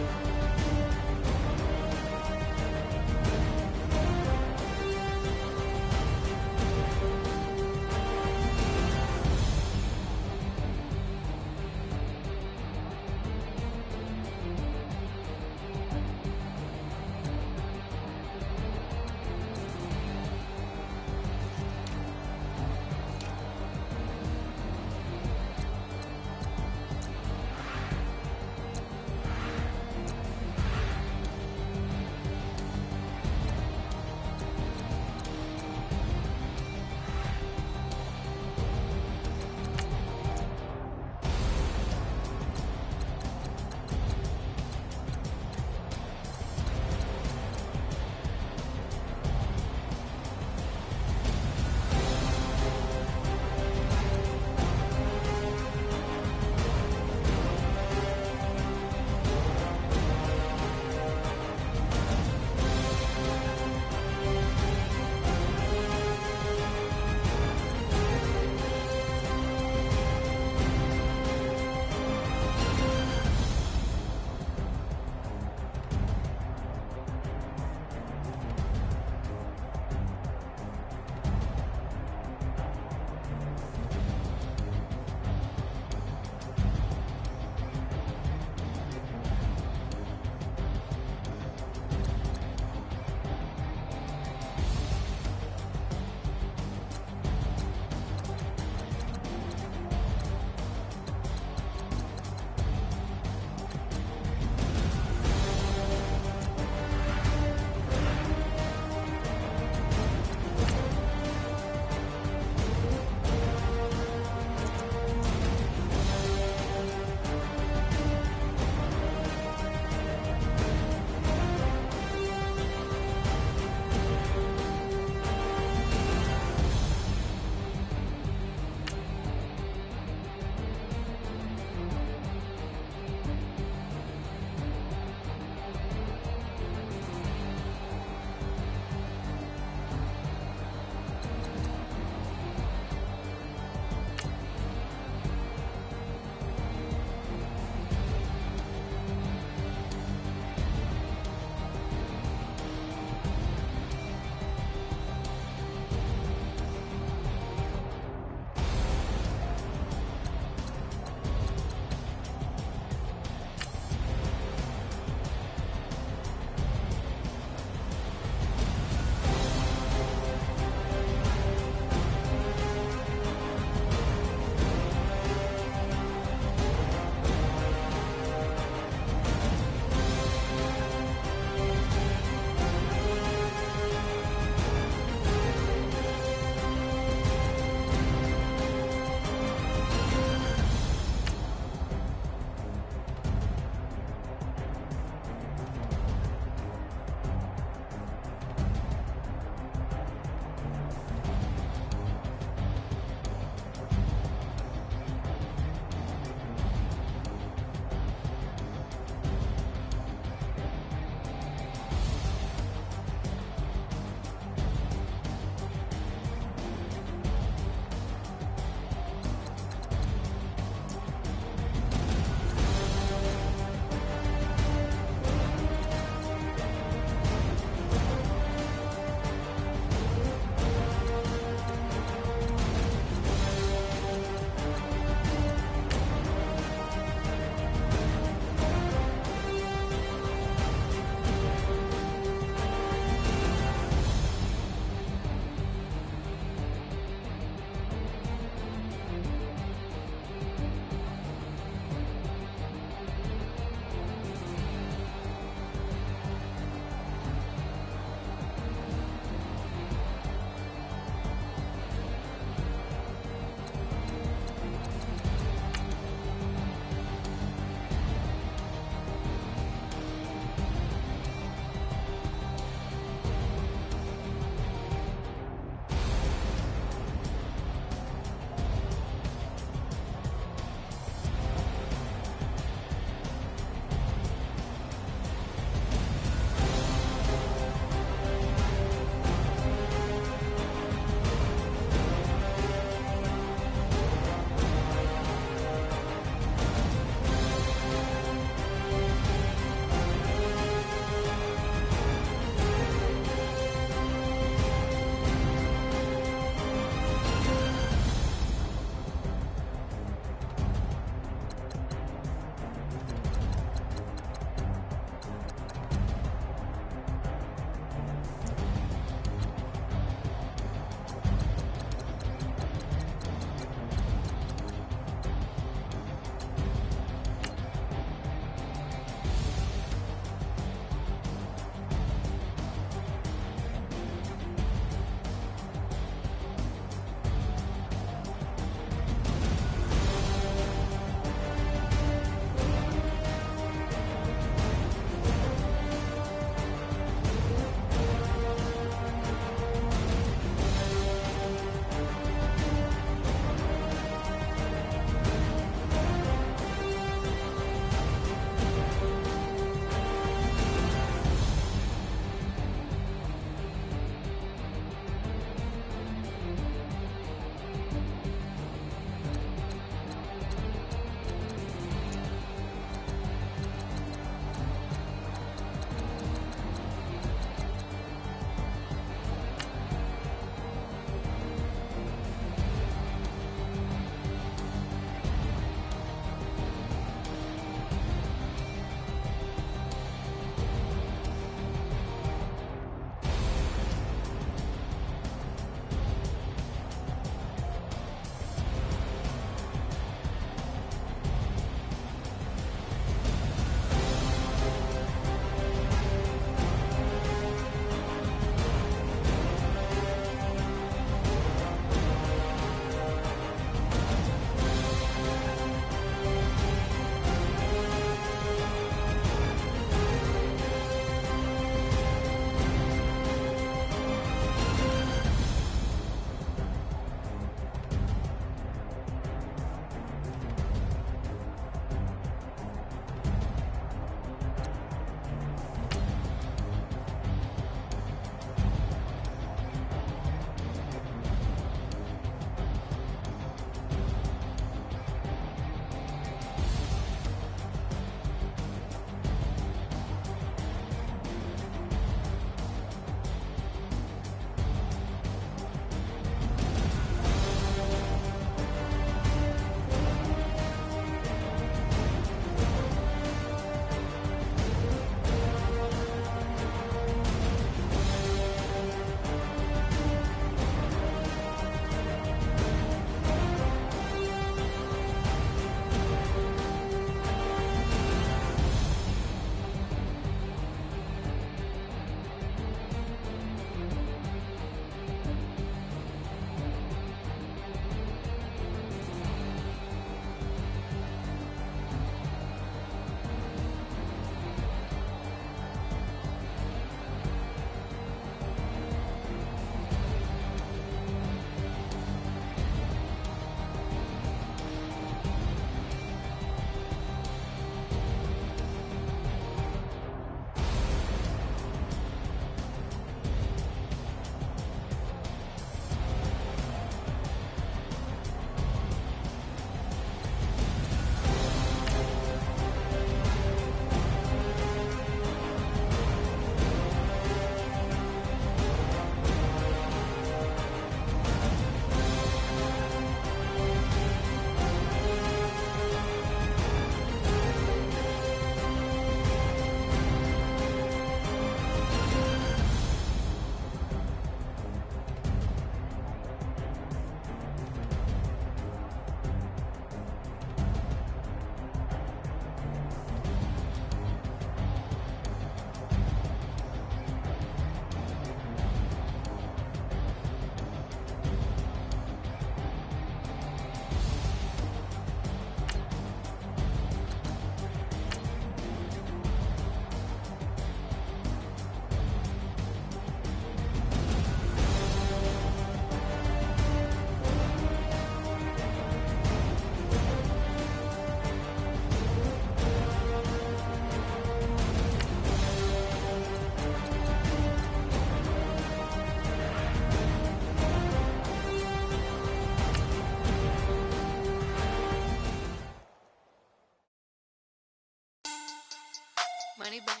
Speaker 4: Money back.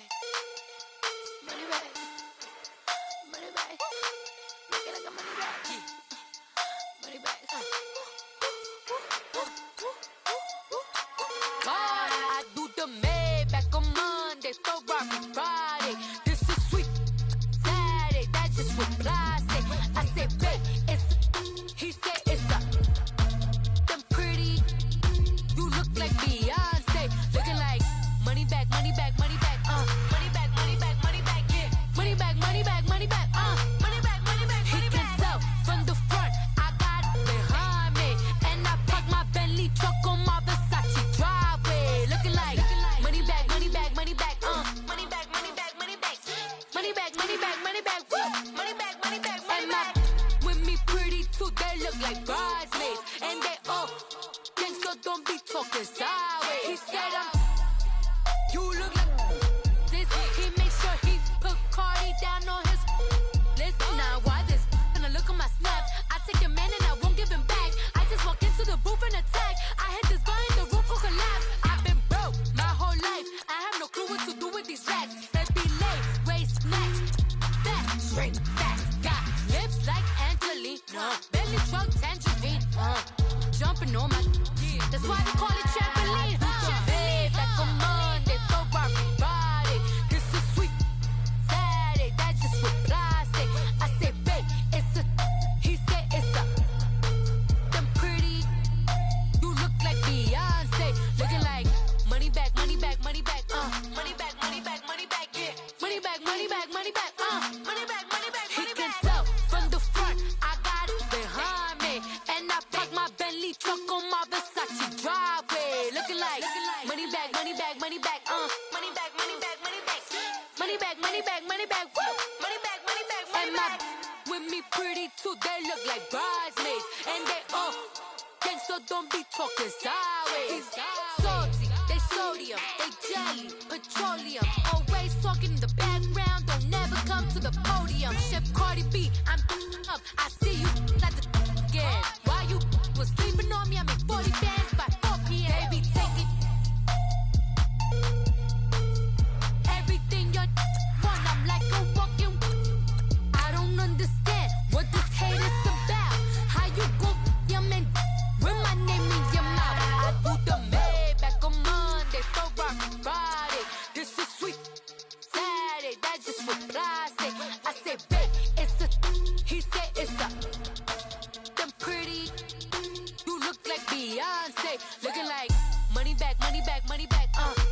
Speaker 4: Money back. Money back. Make it like a money back. Money back. God, I do the Maybach on Monday, Ferrari Friday. This is sweet Saturday, that's just what plastic. I say, babe, it's he said it's a them pretty. You look like Beyonce, looking like money back, money back, money back, money back, money back, money back, yeah, money back, money back, money back, money back, money back. He can tell from the front, I got it behind me, and I park my Bentley truck on my Versace driveway, looking like money back, money back, money back, money back, money back, money back, money back, money back, money back, money back, money back, money back. With me pretty too, they look like bridesmaids, and they all gang, so don't be talking sideways. He said you look like this. He makes sure he put Cardi down on his list. Now why this? Gonna look at my snap. I take a man and I won't give him back. I just walk into the booth and attack. I hit this guy in the roof will collapse. I've been broke my whole life. I have no clue what to do with these racks. They be late, race snatch, fat, shrink, fat. Got lips like Angelina, belly truck tangerine, jumping on my. That's why they call it trampoline. Babe, back on Monday, Ferrari Friday. This is sweet Saturday, that's just with plastic. I say, babe, it's a. He said it's a. Them pretty. You look like Beyonce, looking like money back, money back, money back, money back, money back, money back, yeah, money back, money back, money back, money back, money back. He can tell from the front, I got it behind me, and I park my Bentley truck on my Versace driveway, looking like money back, money back, money back, money back, money back, money back, money back, money back, money back, money back, money back, money back. With me pretty too, they look like bridesmaids, and they all gang, so don't be talking sideways. Salty, they sodium, they jelly, petroleum, always talking in the background, don't never come to the podium. Chef Cardi B, I'm up, I see you at the again. Why you was sleeping on me? I make 40 bands by 4 p.m. Baby, take it. Everything you want, I'm like a walking. I don't understand what this hate is about. How you go, your man, with my name in your mouth. I do the Maybach on Monday, Ferrari Friday. This is sweet Saturday, that's just with plastic. I say, babe, it's a. He said it's a. Them pretty. You look like Beyonce, looking like money back, money back, money back,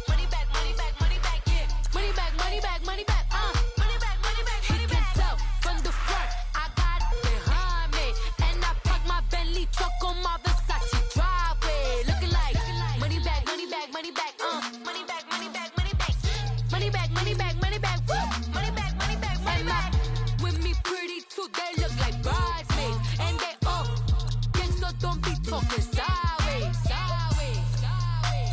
Speaker 4: money back, money back, money back, yeah, money back, money back, money back, money back, money back. He can tell from the front, I got it behind me, and I park my Bentley truck on my Versace driveway, looking like money back, money back, money back, money back, money back, money back, money back, money back, money back, money back, money back, money back. With me pretty too, they look like bridesmaids, and they all gang, so don't be talking sideways, sideways, sideways.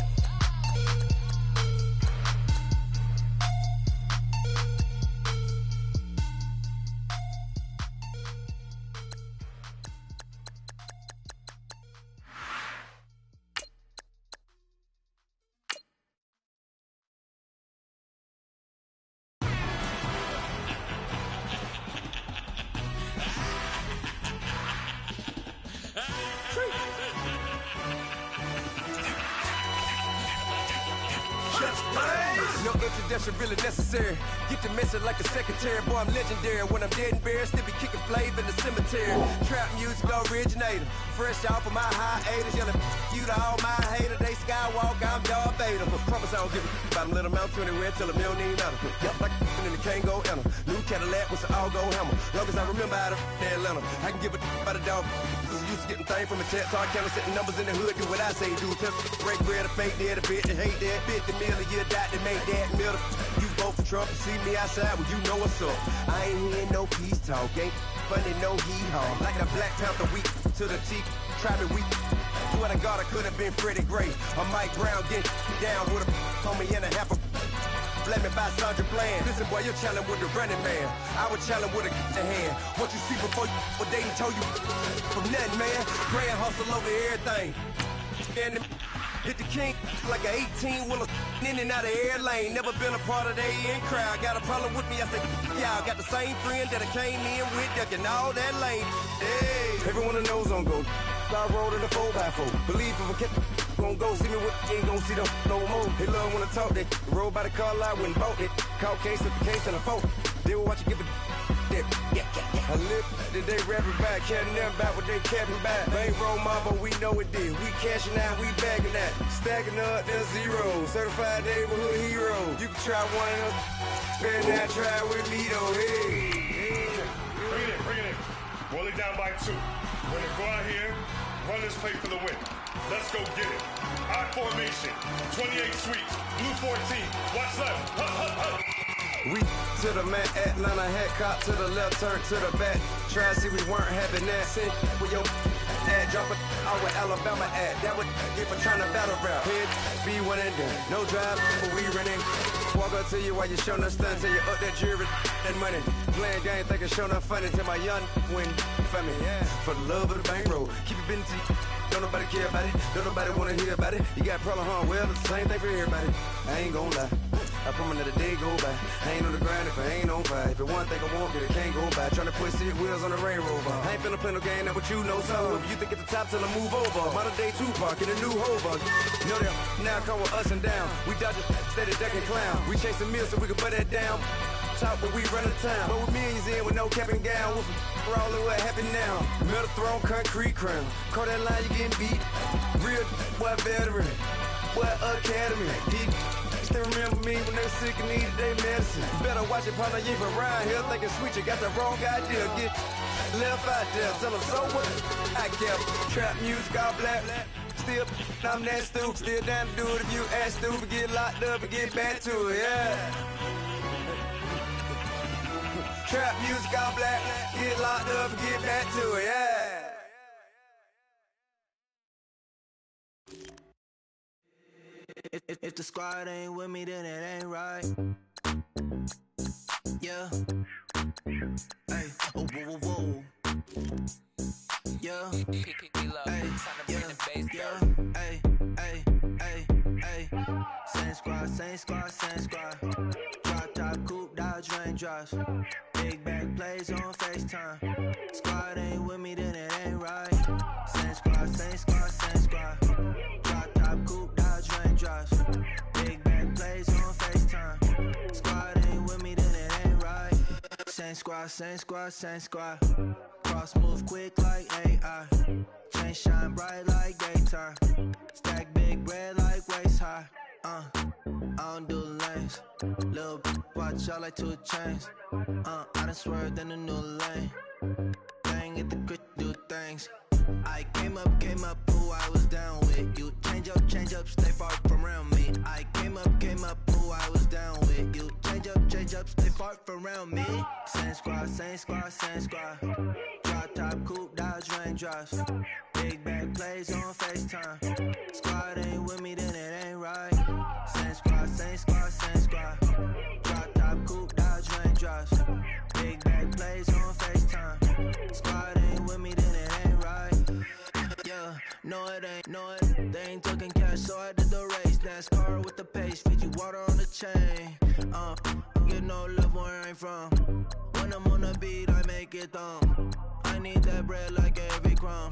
Speaker 5: No introduction really necessary. Get the message like a secretary. Boy, I'm legendary. When I'm dead and buried, still be kicking flavor in the cemetery. Trap music originator. Fresh off of my hiatus. Yelling you to all my haters. They skywalk, I'm Darth Vader. Promise I don't give a about them. Let them out 20 red till a million need matter. Yup, like and the can't go enter. New Cadillac with an all-go hammer. Long as I remember out of Atlanta. I can give a about a dog. Cause I'm used to getting things from a text. So I can't setting numbers in the hood. Do what I say do. Tell break bread or fake dead. A bit to hate that. 50 million a year die to make that middle. You vote for Trump and see me outside, well, you know what's up. I ain't hearing no peace talk, ain't funny, no hee-haw. Like a Black Panther week to the teeth, try me weak. Swear to God, I could have been Freddie Gray. Or Mike Brown getting down with a homie and a half a. Let me buy Sandra Bland. Listen, boy, you're challenging with the running man. I was challenging with a hand. What you see before you, what they told you from nothing, man. Praying hustle over everything. And Hit the king like an 18-wheeler in and out of air lane. Never been a part of the in crowd. Got a problem with me, I said, y'all. Got the same friend that I came in with, ducking all that lane. Hey, everyone knows on go. I rolled in the 4x4. Believe if I kept gon' go, see me with ain't gon' see them no more. They love when I talk, they roll by the car lot when bought it. Call case at the case and a phone. They will watch you give a that. I live that they rapping back, caring them back what they capping back. They ain't roll mama, we know it did. We cashing out, we bagging that. Stacking up, there's zero. Certified neighborhood hero. You can try one of them. Better not try with me though. Hey.
Speaker 6: Bring it in. Roll it down by 2. We're gonna go out here, run this play for the win. Let's go get it. I formation, 28 sweeps, blue 14. Watch left.
Speaker 5: We to the man, Atlanta hat cop to the left, turn to the back. Try to see we weren't having that. Send with your ad, drop it out with Alabama ad. That would get for trying to battle rap. Head, be one and done. No drive, but we running. Walk up to you while you showing us stunts. Till you up that jury, that money. Playing game, thinking showing up funny. Till my young win for me. Yeah. For the love of the bankroll. Keep it busy. Don't nobody care about it. Don't nobody wanna hear about it. You got a problem, huh? Well, it's the same thing for everybody. I ain't gon' lie. I promise that a day go by. I ain't on the grind if I ain't on fire. If it one thing I want, then it can't go by. Tryna put 6 wheels on the Range Rover. I ain't finna play no game, that what you know. So if you think at the top till I move over. Modern day Tupac in a new Hova. You know that now come with us and down. We dodge it, steady ducking clown. We chasing meals so we can put that down. Top but we run the town. But with millions in with no cap and gown. We're all in what happened now. Metal throne, concrete crown. Call that line, you getting beat. Real what veteran. What academy. Deep. They remember me when they were sick and needed their medicine. Better watch it, partner, you ain't from around here thinking sweet, you got the wrong idea. Get left out there, tell them so what? I kept trap music all black. Still, I'm that stupid. Still down to do it if you act stupid. Get locked up and get back to it, yeah. Trap music all black. Get locked up and get back to it, yeah.
Speaker 7: If the squad ain't with me, then it ain't right. Yeah. Hey. Oh, whoa, whoa, whoa. Yeah. Hey. Yeah. Hey. Hey. Hey. Hey. Same squad, same squad, same squad. Drop top, coupe, Dodge raindrops. Big back plays on FaceTime. Squad ain't with me, then it ain't right. Same squad, same squad, same squad. Drop top, coupe, Dodge raindrops. Big back plays on FaceTime. Squad ain't with me, then it ain't right. Same squad, same squad, same squad. Cross move quick like AI. Chain shine bright like daytime. Stack big bread like waist high. I don't do lanes. Little watch out like 2 chains. I done swerved in a new lane. Bang at the grit, do things. I came up, who I was down with. You change up, stay far from around me. I came up, who I was down with. You change up, stay far from around me. Same squad, same squad, same squad. Drop top, coupe, Dodge raindrops. Big back plays on FaceTime. Squad ain't with me, then it ain't right. Same squad, same squad, same squad. Drop top, coupe, Dodge raindrops. Big back plays on FaceTime. Squad ain't with me, then it ain't right. Yeah, no it ain't, they ain't talking cash, so I did the race. NASCAR with the pace, feed you water on the chain. Get no love where I ain't from. When I'm on the beat, I make it thumb. I need that bread like every crumb.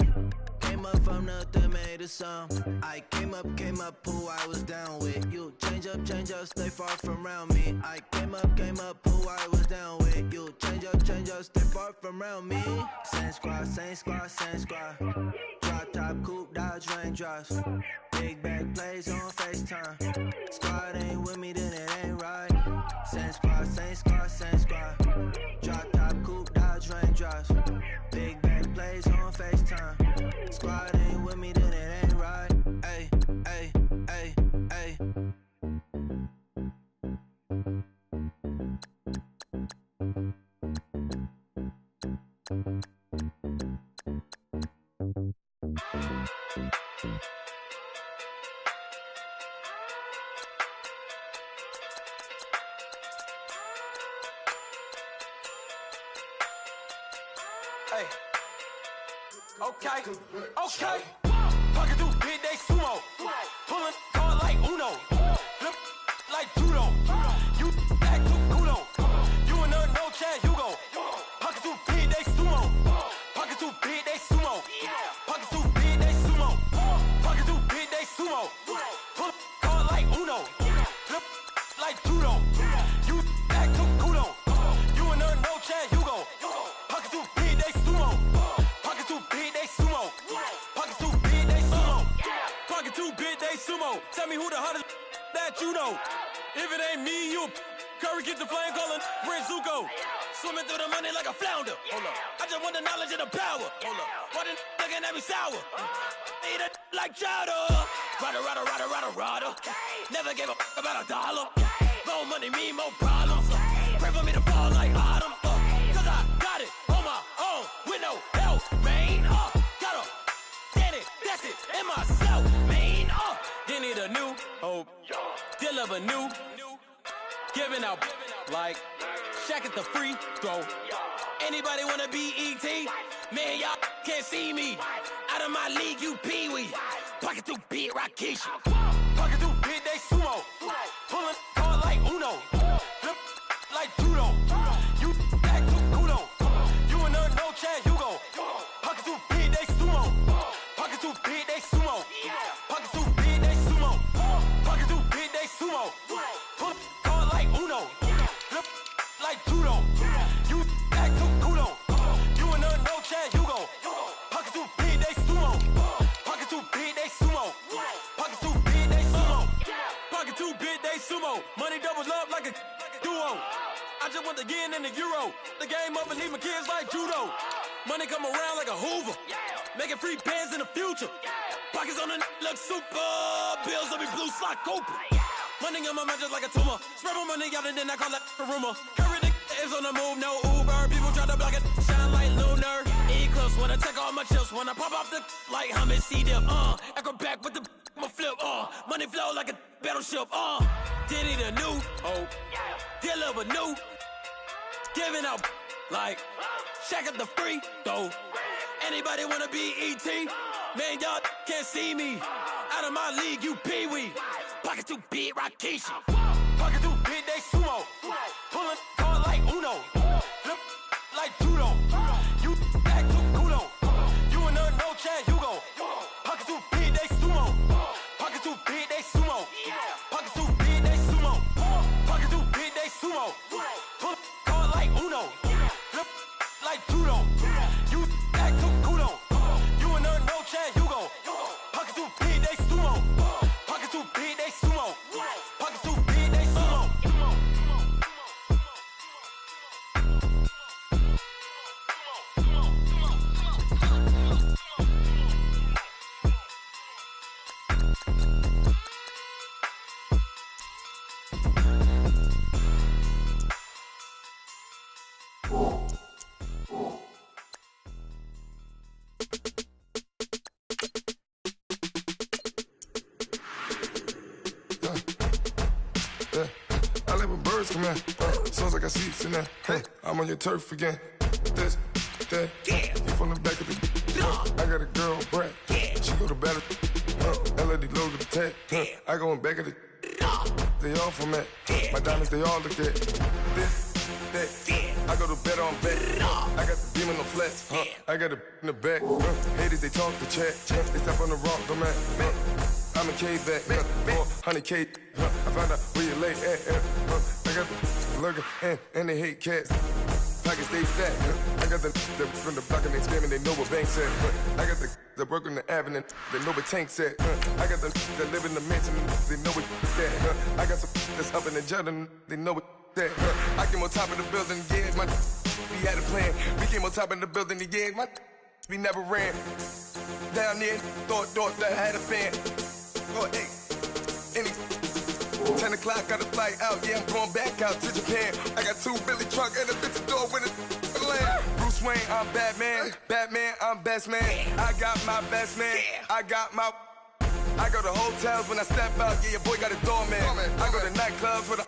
Speaker 7: Came up from nothing, made a sum. I came up, who I was down with. You change up, stay far from around me. I came up, who I was down with. You change up, stay far from around me. Same squad, same squad, same squad. Drop top, coupe, Dodge raindrops. Big back plays on FaceTime. Squad ain't with me, then it ain't right. Same squad, same squad, same squad. Drop top, coupe, Dodge raindrops. Big back plays on FaceTime. Squad ain't with me, then it ain't right. Ay, ay, ay, ay.
Speaker 8: Hey. Okay. Pocket through big day sumo. Pulling
Speaker 5: sumo. Pull card like Uno. Flip like judo. You back to kudo. You and her no Chad Hugo. Pocket too big, they sumo. Pocket too big, they sumo. Pocket too big, they sumo. Pocket too big, they sumo. Tell me who the hottest that you know. If it ain't me, you Curry get the flame calling Brent Zuko. Swimming through the money like a flounder. Hold up. I just want the knowledge and the power. Hold up. Why the looking at me sour? Eat it like chowder. Rada. Never gave a about a dollar. More money mean more problems. Pray for me to fall like autumn. Cause I got it on my own with no help, man. Got a daddy, that's it, in myself, man. They need a new hope. Deal of a new. Giving out like Shaq at the free throw. Anybody wanna be E.T.? Man, y'all can't see me. Out of my league, you pee-wee. Pocket too big, Rakishi. Pocket too big, they sumo. Pulling card like Uno. Flip like judo. You back to kudo. You and her no Chad Hugo. Pocket too big, they sumo. Pocket too big, they sumo. Pocket too big, they sumo. Pocket too big, they sumo. Pull card like Uno. Flip like judo. You back to kudo. You and her no Chad Hugo. Pocket too big, they sumo. Pocket too big, they sumo. Pocket too big, they sumo. Pocket too big, they sumo. Money doubles up like a duo. I just want the yen and the euro. The game up and leave my kids like judo. Money come around like a Hoover. Making free bands in the future. Pockets on the look super. Bills will be blue slot Cooper. Money on my mind just like a tumor. Spread my money out and then I call that a rumor. Curry the is on the move, no Uber. People try to block it, shine like lunar. Eclipse when I take all my chips. When I pop off the like Hummus C-dip. Echo back with the my flip. Money flow like a battleship. Did it a new hope. Deal of a new. Giving out like Shaq at the free throw. Anybody wanna be E.T.? Man, y'all can't see me. Out of my league, you pee-wee. Pocket too big, Rakishi. Pocket too big, they sumo. Pulling card like Uno. Flip like judo. You back to kudo. You and her no Chad Hugo. Pocket too big, they sumo. Pocket too big, they sumo. Pocket too big, they sumo. Pocket too big, they sumo. Pull card like Uno. Flip like judo. You back to kudo. You and her no Chad Hugo. Pocket too big, they sumo. Pocket too big, they sumo. Pocket too big, they sumo.
Speaker 8: I let my birds come in. Sounds like I see seats in there. I'm on your turf again. This, that, you from the back of the. I got a girl, Brad. She go to battle. LED logo the tag. I go in back of the. They all from that. My diamonds, they all look at. This, that. I go to bed on bed. I got the demon on flats. I got it in the back. Haters, they talk the chat. They step on the rock, the man. I'm a K-back, 400K. I found out where you lay at. I got the lurking and they hate cats. Pockets stay fat. I got the from the block and they screaming, they know what banks at. I got the work on the avenue, they know what tanks at. I got the that live in the mansion, they know what that. I got some that's up in the Jordan, they know what that. I came on top of the building, yeah, my we had a plan. We came on top of the building, yeah, my we never ran. Down there, thought that I had a fan. Oh, hey, 10 o'clock, got a flight out, yeah, I'm going back out to Japan. I got 2 Billy truck and a bitch door with a land. Bruce Wayne, I'm Batman. Batman, I'm best man. I got my best man. I got my. I go to hotels when I step out, yeah, your boy got a doorman. I go to nightclubs with a.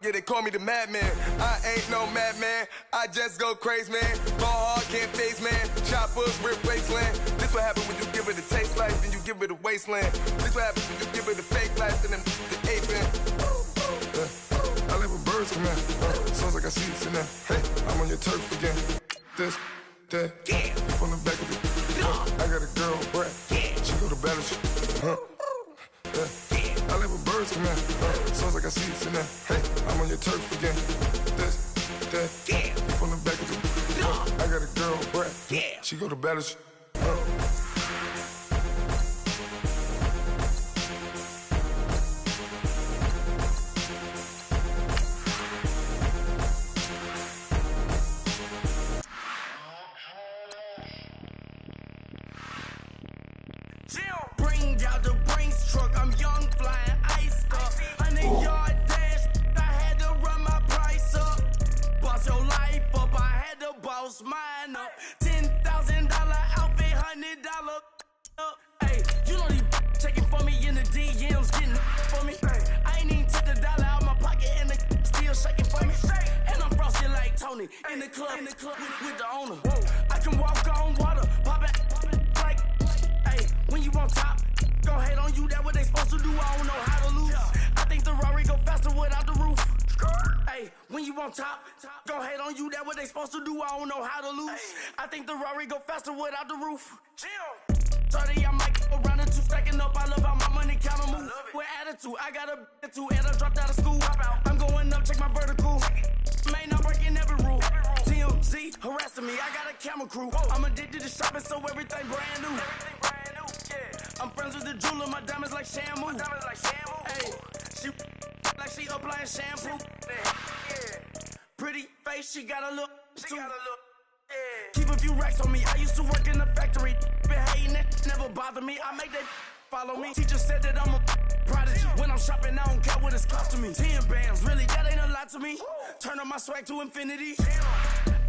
Speaker 8: Yeah, they call me the madman. I ain't no madman. I just go crazy, man. Ball hard, can't face, man. Choppers, rip wasteland. This what happen when you give it a taste life and you give it a wasteland. This what happens when you give it a fake life and then the ape in. I let my birds come in. Sounds like I see seats in there. Hey, I'm on your turf again. This, that, you from the back of the. I got a girl, Brad. She go to battle. Yeah. I live with birds come in. Sounds like I see it in there. Hey, I'm on your turf again. This, that. Yeah. You from the back of the. I got a girl, Brad. Yeah. She go to battle.
Speaker 7: Bring out the Brinks truck, I'm young, flying iced up. 100-yard dash, I had to run my price up. Boss your life up, I had to boss mine up. $10,000 outfit, $100 up. Hey, you know these checking for me in the DMs, getting for me. I ain't even took the dollar out my pocket and the still shaking for me. And I'm frosty like Tony in the club with the owner. I can walk on water, pop it like. When you on top, gon' hate on you, that what they supposed to do, I don't know how to lose. I think the Rari go faster without the roof. Hey, when you on top, gon' hate on you, that what they supposed to do, I don't know how to lose. I think the Rari go faster without the roof. 30, I might go around the two, stacking up, I love how my money counter move. With attitude, I got a two, and I dropped out of school. I'm going up, check my vertical. Man, I'm breaking every rule. TMZ harassing me, I got a camera crew. I'm addicted to shopping, so everything brand new. I'm friends with the jeweler, my diamonds like Shamu. Hey, she like she applying shampoo. Pretty face, she got a look. Keep a few racks on me. I used to work in the factory. Been hating it, never bother me. I make that follow me. Teacher said that I'm a prodigy. When I'm shopping, I don't care what it's costing me. 10 bands, really, that ain't a lot to me. Turn on my swag to infinity.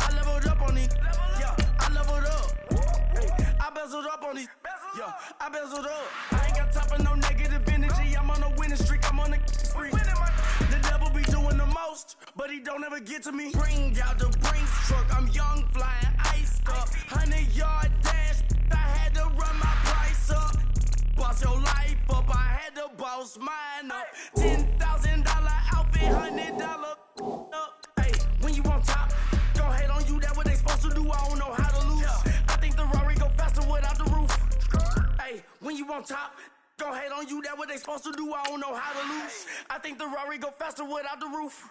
Speaker 7: I leveled up on these. Yeah, I leveled up. Hey, I bezeled up on these. Yeah, I bezeled up. I ain't got time for no negative energy. I'm on a winning streak. I'm on a spree. The devil be doing the most, but he don't ever get to me. Bring out the Brinks truck. I'm young, flying iced up. 100-yard dash. I had to run my price up. Boss your life up. I had to boss mine up. $10,000 outfit, $100 up. Hey, when you on top, gon' hate on you. That what they supposed to do. I don't know how to lose. I think the Rari go faster without the roof. Hey, when you on top, gon' hate on you, that what they supposed to do, I don't know how to lose. I think the Rari go faster without the roof.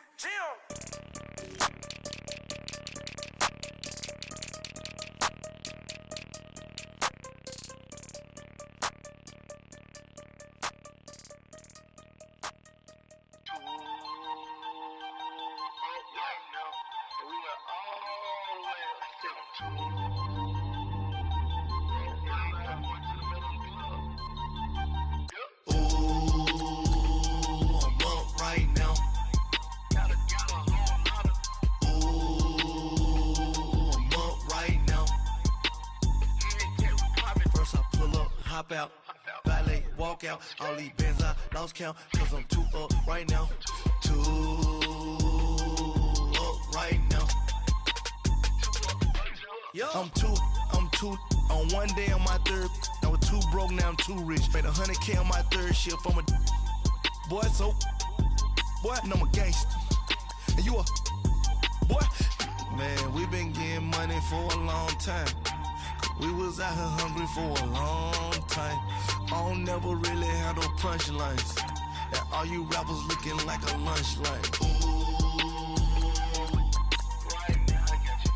Speaker 7: Hop out, valet, walk out, all these bands I lost count, cause I'm too up right now, too up right now. I'm too, on one day on my third, I was too broke, now I'm too rich, made 100K on my third shift, I'm a boy, so, boy, and I'm a gangster, and you a, boy, man, we been getting money for a long time. We was out here hungry for a long time. I don't never really have no punchlines. And all you rappers looking like a lunch line. Right now, I got you.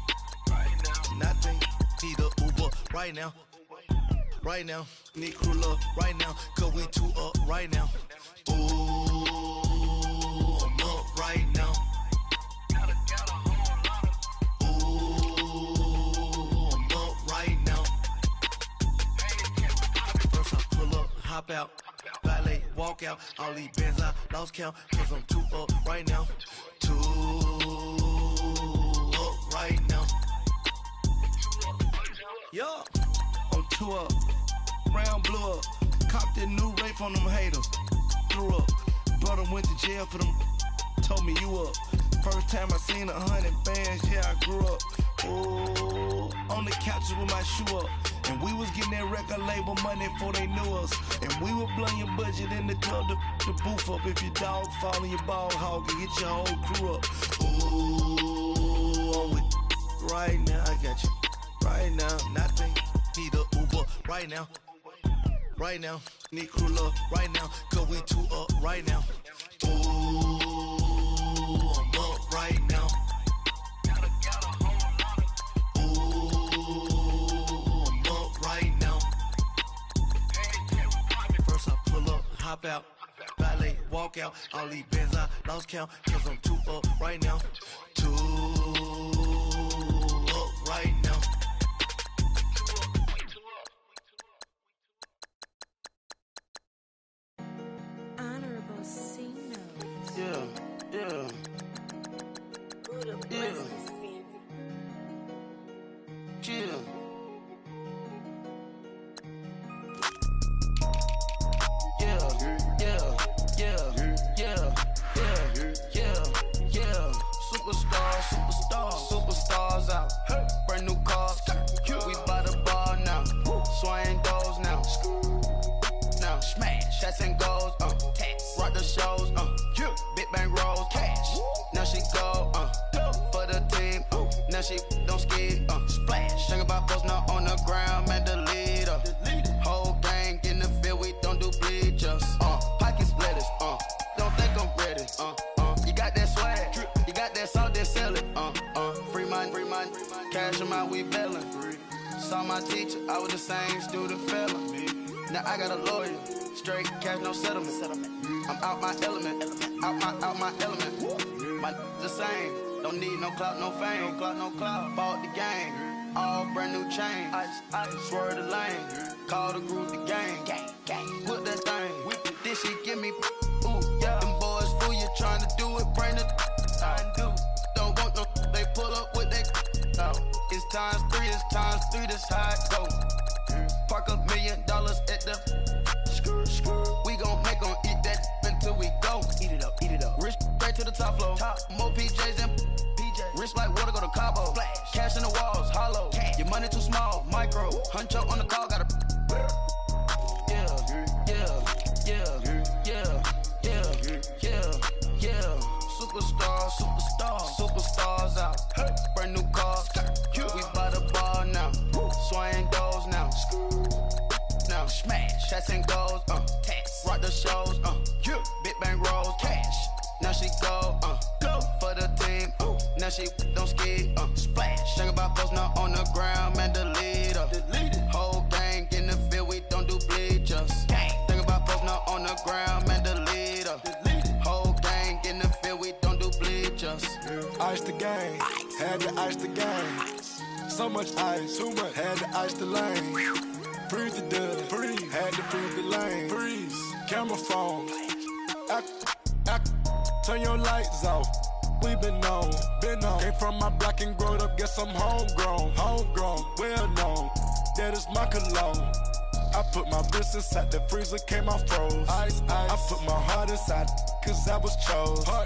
Speaker 7: Right now. Nothing. Need a Uber right now. Right now. Need crew love right now. Cause we too up right now. Ooh, I'm up right now. Hop out, valet, walk out, all these bands I lost count, cause I'm too up right now, too up right now. Yo, I'm too up, round blew up, copped that new rape from them haters, threw up, brother went to jail for them, told me you up, first time I seen 100 bands, yeah I grew up, ooh, on the couches with my shoe up. And we was getting that record label money before they knew us. And we were blowing your budget in the club to the booth up. If your dog fall in your ball hog and get your whole crew up. Ooh, I'm with right now, I got you. Right now, nothing. Need a Uber right now.
Speaker 9: right now. Need crew love right now, cause we too up right now. Ooh, I'm up right now. Ooh, I'm up right now. First I pull up, hop out, valet, walk out. All these bands I lost count, cause I'm too up right now. Too up right now.
Speaker 4: Honorable C notes.
Speaker 9: Yeah, yeah. Yeah. Yeah. Superstars out. Brand new cars. We by the bar now. Swaying doors now. Now smash, shots and goals. Rock the shows. Big bang rolls. Cash. Now she go. For the team. Now she don't skid. Splash. Think about post now on the ground. Man, the leader. Whole gang in the field. We don't do bleachers. Pockets lettuce. Don't think I'm ready. You got that swag. You got that salt, then sell it. Free mind. Cash amount, we bailing. Saw my teacher, I was the same student fella. Now I got a lawyer. Straight cash, no settlement. I'm out my element. Out my element. My the same. Don't need no clout, no fame. No clout. Bought the game. All brand new chain. Ice. Swerve the lane. Call the group the gang. Put that thing. This shit give me. Ooh, yeah. Them boys fool you trying to do it. Bring the. Don't want no. They pull up with that. It's times three. This how it go. Park $1 million at the. We gon' make 'em eat that until we go. Eat it up. Rich straight to the top floor. More PJs and rich like water, go to Cabo. Cash in the walls, hollow. Your money too small, micro. Huncho on the call, got a. Superstars out. Brand new cars. We by the bar now. Swaying doors now. Now smash, shots and goals. Rock the shows. Big bang rolls. Cash. Now she go. For the team. Now she don't skid. Splash. Think about post now on the ground. Man, the leader. Whole gang in the field. We don't do bleachers. Think about post now on the ground. Man, the leader. Whole gang in the field. We don't do bleachers.
Speaker 8: Ice the game, had to ice the game. So much ice, too much, had to ice the lane. Freeze the dud, freeze, had to freeze the lane. Freeze, camera phone. Turn your lights off. We been on. Came from my block and growed up, guess I'm homegrown, well known. That is my cologne. I put my wrist inside the freezer, came out froze. Ice. I put my heart inside, cause I was chose. I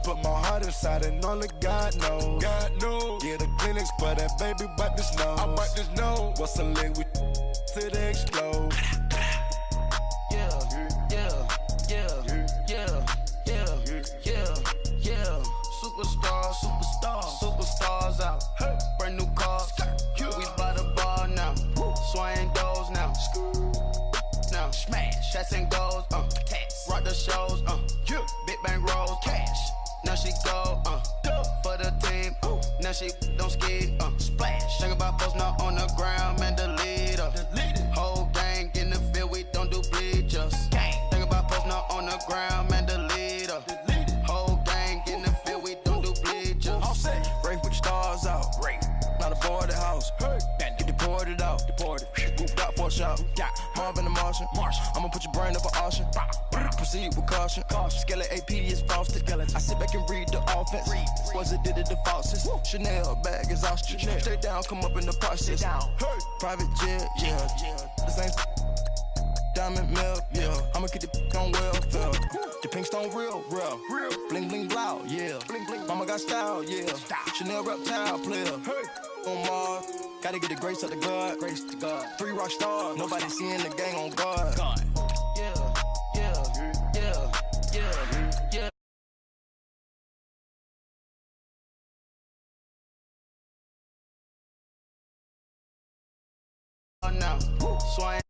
Speaker 8: put my heart inside and only God knows. Yeah, the clinics, but that baby wipe this nose. I wipe this nose. What's a leg with till they explode?
Speaker 9: Superstars out. Brand new cars. We by the bar now. Swaying doors now. Now smash, shots and goals. Rock the shows. Big bang rolls. Cash. Now she go. For the team. Now she don't skid. Splash. Think about post now on the ground. Man, the leader. Whole gang in the field. We don't do bleachers. Think about post now on the ground. Man, the leader. Whole gang in the field. We don't do bleachers. All set. Race with the stars out. Not a boarded house. Get deported out. Moved out for a shot. Marvin the Martian. I'ma put your brain up for auction. Proceed with caution. Skeleton AP is frosted. I sit back and read the offense. Was it did it the faucets? Chanel bag is ostrich. Stay down, come up in the process. Private jet, yeah. The same diamond milk, yeah. I'ma get the on welfare. The pink stone real. Bling bling blow, yeah. Mama got style, yeah. Chanel reptile player. On Mars, gotta get the grace of the God. 3 rock stars, nobody seeing the gang on guard. Yeah. Now, swine.